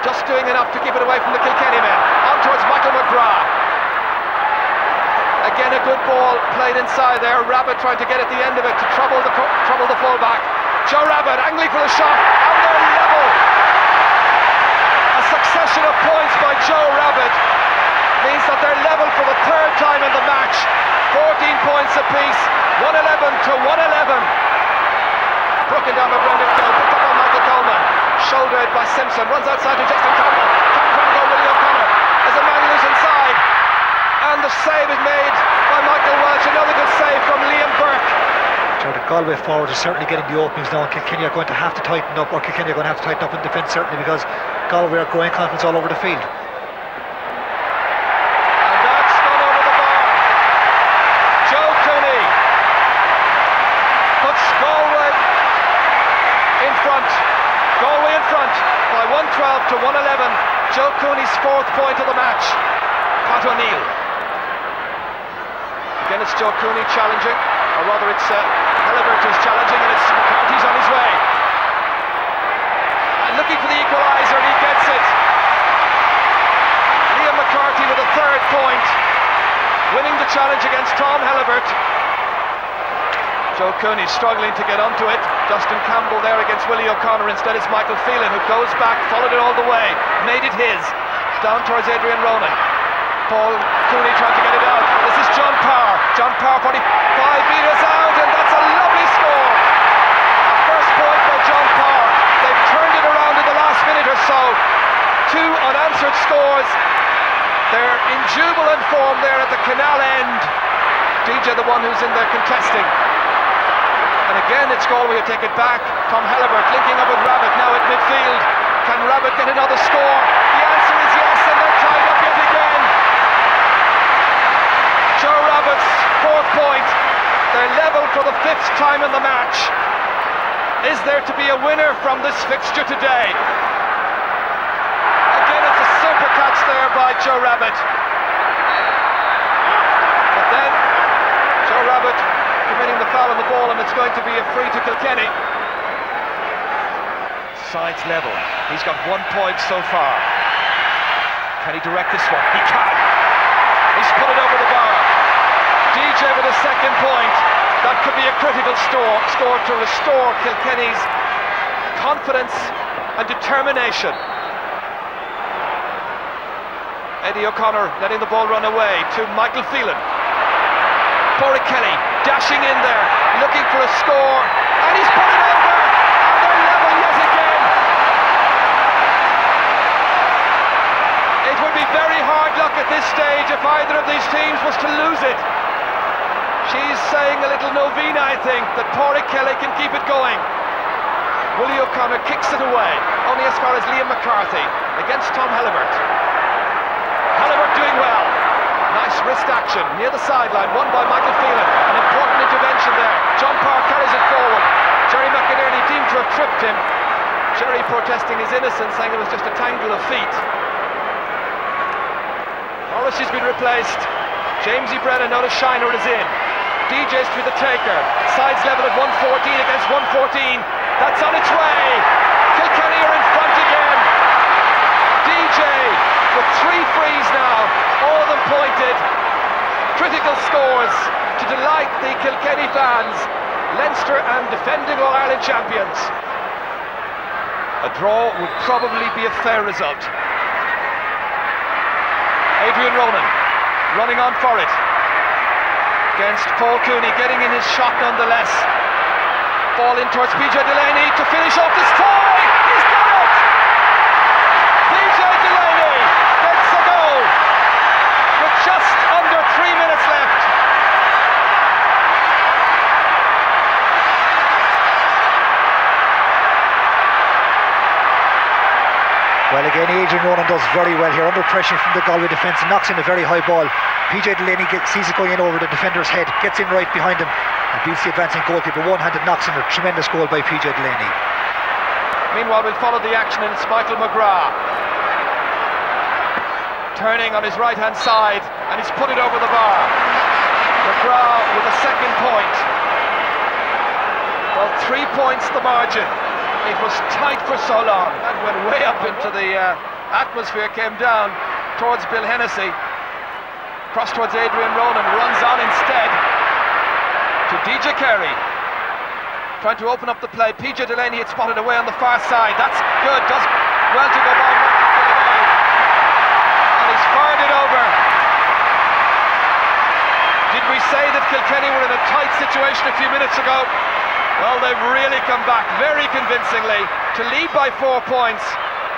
Just doing enough to keep it away from the Kilkenny men. On towards Michael McGrath. Again, a good ball played inside there. Rabbit trying to get at the end of it to trouble the fullback. Joe Rabbit angling for the shot, and they're level. A succession of points by Joe Rabbit means that they're level for the third time in the match. 14 points apiece, 111 to 111. Broken down by Brendan Gill, picked up by Michael Coleman. Shouldered by Simpson, runs outside to Justin Campbell. Can't try to go Willie O'Connor as a man loose inside. And the save is made by Michael Welch. Another good save from Liam Burke. So the Galway forwards are certainly getting the openings now, and Kilkenny are going to have to tighten up, or Kilkenny are going to have to tighten up in defence, certainly, because Galway are growing confidence all over the field. And that's gone over the bar. Joe Cooney puts Galway in front. Galway in front by 112 to 111. Joe Cooney's fourth point of the match. Pat O'Neill. Again, it's Joe Cooney challenging, or rather it's Helibert who's challenging, and it's McCarthy's on his way. And looking for the equaliser, and he gets it. Liam McCarthy with a third point, winning the challenge against Tom Helibert. Joe Cooney struggling to get onto it. Justin Campbell there against Willie O'Connor. Instead it's Michael Phelan who goes back, followed it all the way, made it his. Down towards Adrian Ronan. Paul Cooney trying to get it out. This is John Parr. John Parr 45 metres out, and that's a lovely score. A first point by John Parr. They've turned it around in the last minute or so. Two unanswered scores. They're in jubilant form there at the canal end. DJ the one who's in there contesting. And again it's Galway who take it back. Tom Helibert linking up with Rabbit now at midfield. Can Rabbit get another score? The answer is yes, and they're tied up yet again. Joe Rabbit's fourth point. They're level for the fifth time in the match. Is there to be a winner from this fixture today? Again, it's a super catch there by Joe Rabbit. But then Joe Rabbit committing the foul on the ball, and it's going to be a free to Kilkenny. Sides level. He's got 1 point so far. Can he direct this one? He can. He's put it over the bar. DJ with a second point. That could be a critical score to restore Kilkenny's confidence and determination. Eddie O'Connor letting the ball run away to Michael Phelan. Boric Kelly dashing in there, looking for a score, and he's put it over, and they're level yet again. It would be very hard luck at this stage if either of these teams was to lose it. She's saying a little novena, I think, that Boric Kelly can keep it going. Willie O'Connor kicks it away, only as far as Liam McCarthy against Tom Helibert. Helibert doing well. Nice wrist action near the sideline, won by Michael Phelan. An important intervention there. John Parr carries it forward. Jerry McInerney deemed to have tripped him. Jerry protesting his innocence, saying it was just a tangle of feet. Morrissey's been replaced. Jamesy Brennan, now the shiner, is in. DJ's through the taker. Sides level at 114 against 114. That's on its way. Kilkenny are in front again. DJ with 3 frees now, all of them pointed. Critical scores to delight the Kilkenny fans. Leinster and defending All-Ireland champions. A draw would probably be a fair result. Adrian Ronan running on for it against Paul Cooney, getting in his shot nonetheless. Ball in towards PJ Delaney to finish off this tie. He's done it! PJ Delaney gets a goal with just under 3 minutes left. Well, again, Adrian Ronan does very well here, under pressure from the Galway defence, and knocks in a very high ball. PJ Delaney sees it going in over the defender's head, gets in right behind him, and beats the advancing goalkeeper. One-handed knocks in, a tremendous goal by PJ Delaney. Meanwhile, we'll follow the action, and it's Michael McGrath turning on his right-hand side, and he's put it over the bar. McGrath with a second point. Well, 3 points the margin. It was tight for so long. That went way up into the atmosphere, came down towards Bill Hennessy. Cross towards Adrian Ronan, runs on instead to DJ Carey. Trying to open up the play. PJ Delaney had spotted away on the far side. That's good, does well to go by Martin Delaney. And he's fired it over. Did we say that Kilkenny were in a tight situation a few minutes ago? Well, they've really come back very convincingly to lead by 4 points,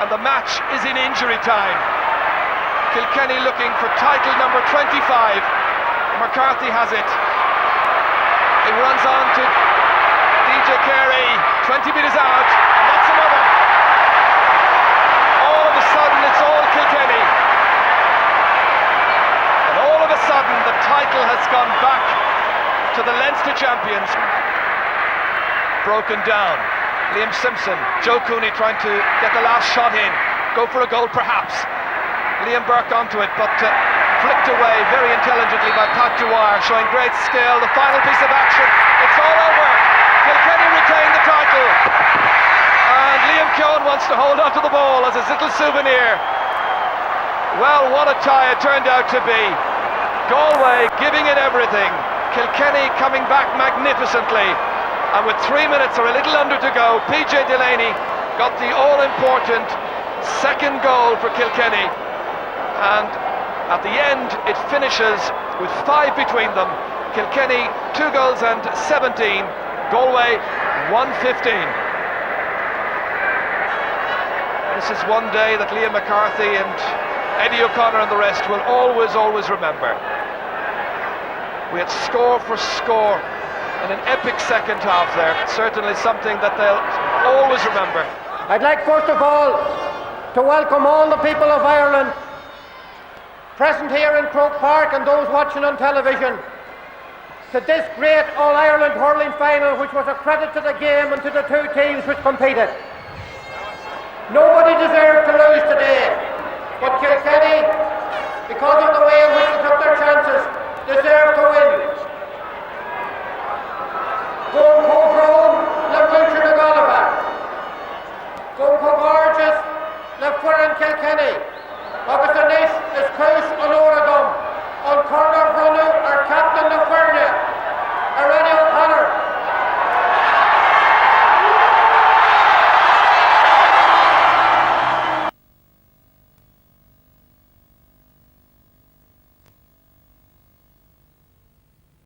and the match is in injury time. Kilkenny looking for title number 25. McCarthy has it. It runs on to DJ Carey, 20 metres out, and that's another. All of a sudden, it's all Kilkenny. And all of a sudden, the title has gone back to the Leinster champions. Broken down. Liam Simpson, Joe Cooney trying to get the last shot in. Go for a goal, perhaps. Liam Burke onto it, but flicked away very intelligently by Pat Dwyer, showing great skill. The final piece of action. It's all over. Kilkenny retain the title. And Liam Keown wants to hold on to the ball as his little souvenir. Well, what a tie it turned out to be. Galway giving it everything. Kilkenny coming back magnificently. And with 3 minutes or a little under to go, PJ Delaney got the all-important second goal for Kilkenny. And at the end, it finishes with 5 between them. Kilkenny 2 goals and 17. Galway 115. This is one day that Liam McCarthy and Eddie O'Connor and the rest will always remember. We had score for score and an epic second half there. Certainly something that they'll always remember. I'd like first of all to welcome all the people of Ireland present here in Croke Park and those watching on television to this great All-Ireland Hurling Final, which was a credit to the game and to the 2 teams which competed. Nobody deserved to lose today, but Kilkenny, because of the way in which they took their chances, deserved to win. Going Cove le Wiltshire de Galway. Going Cove Arges le Furin Kilkenny.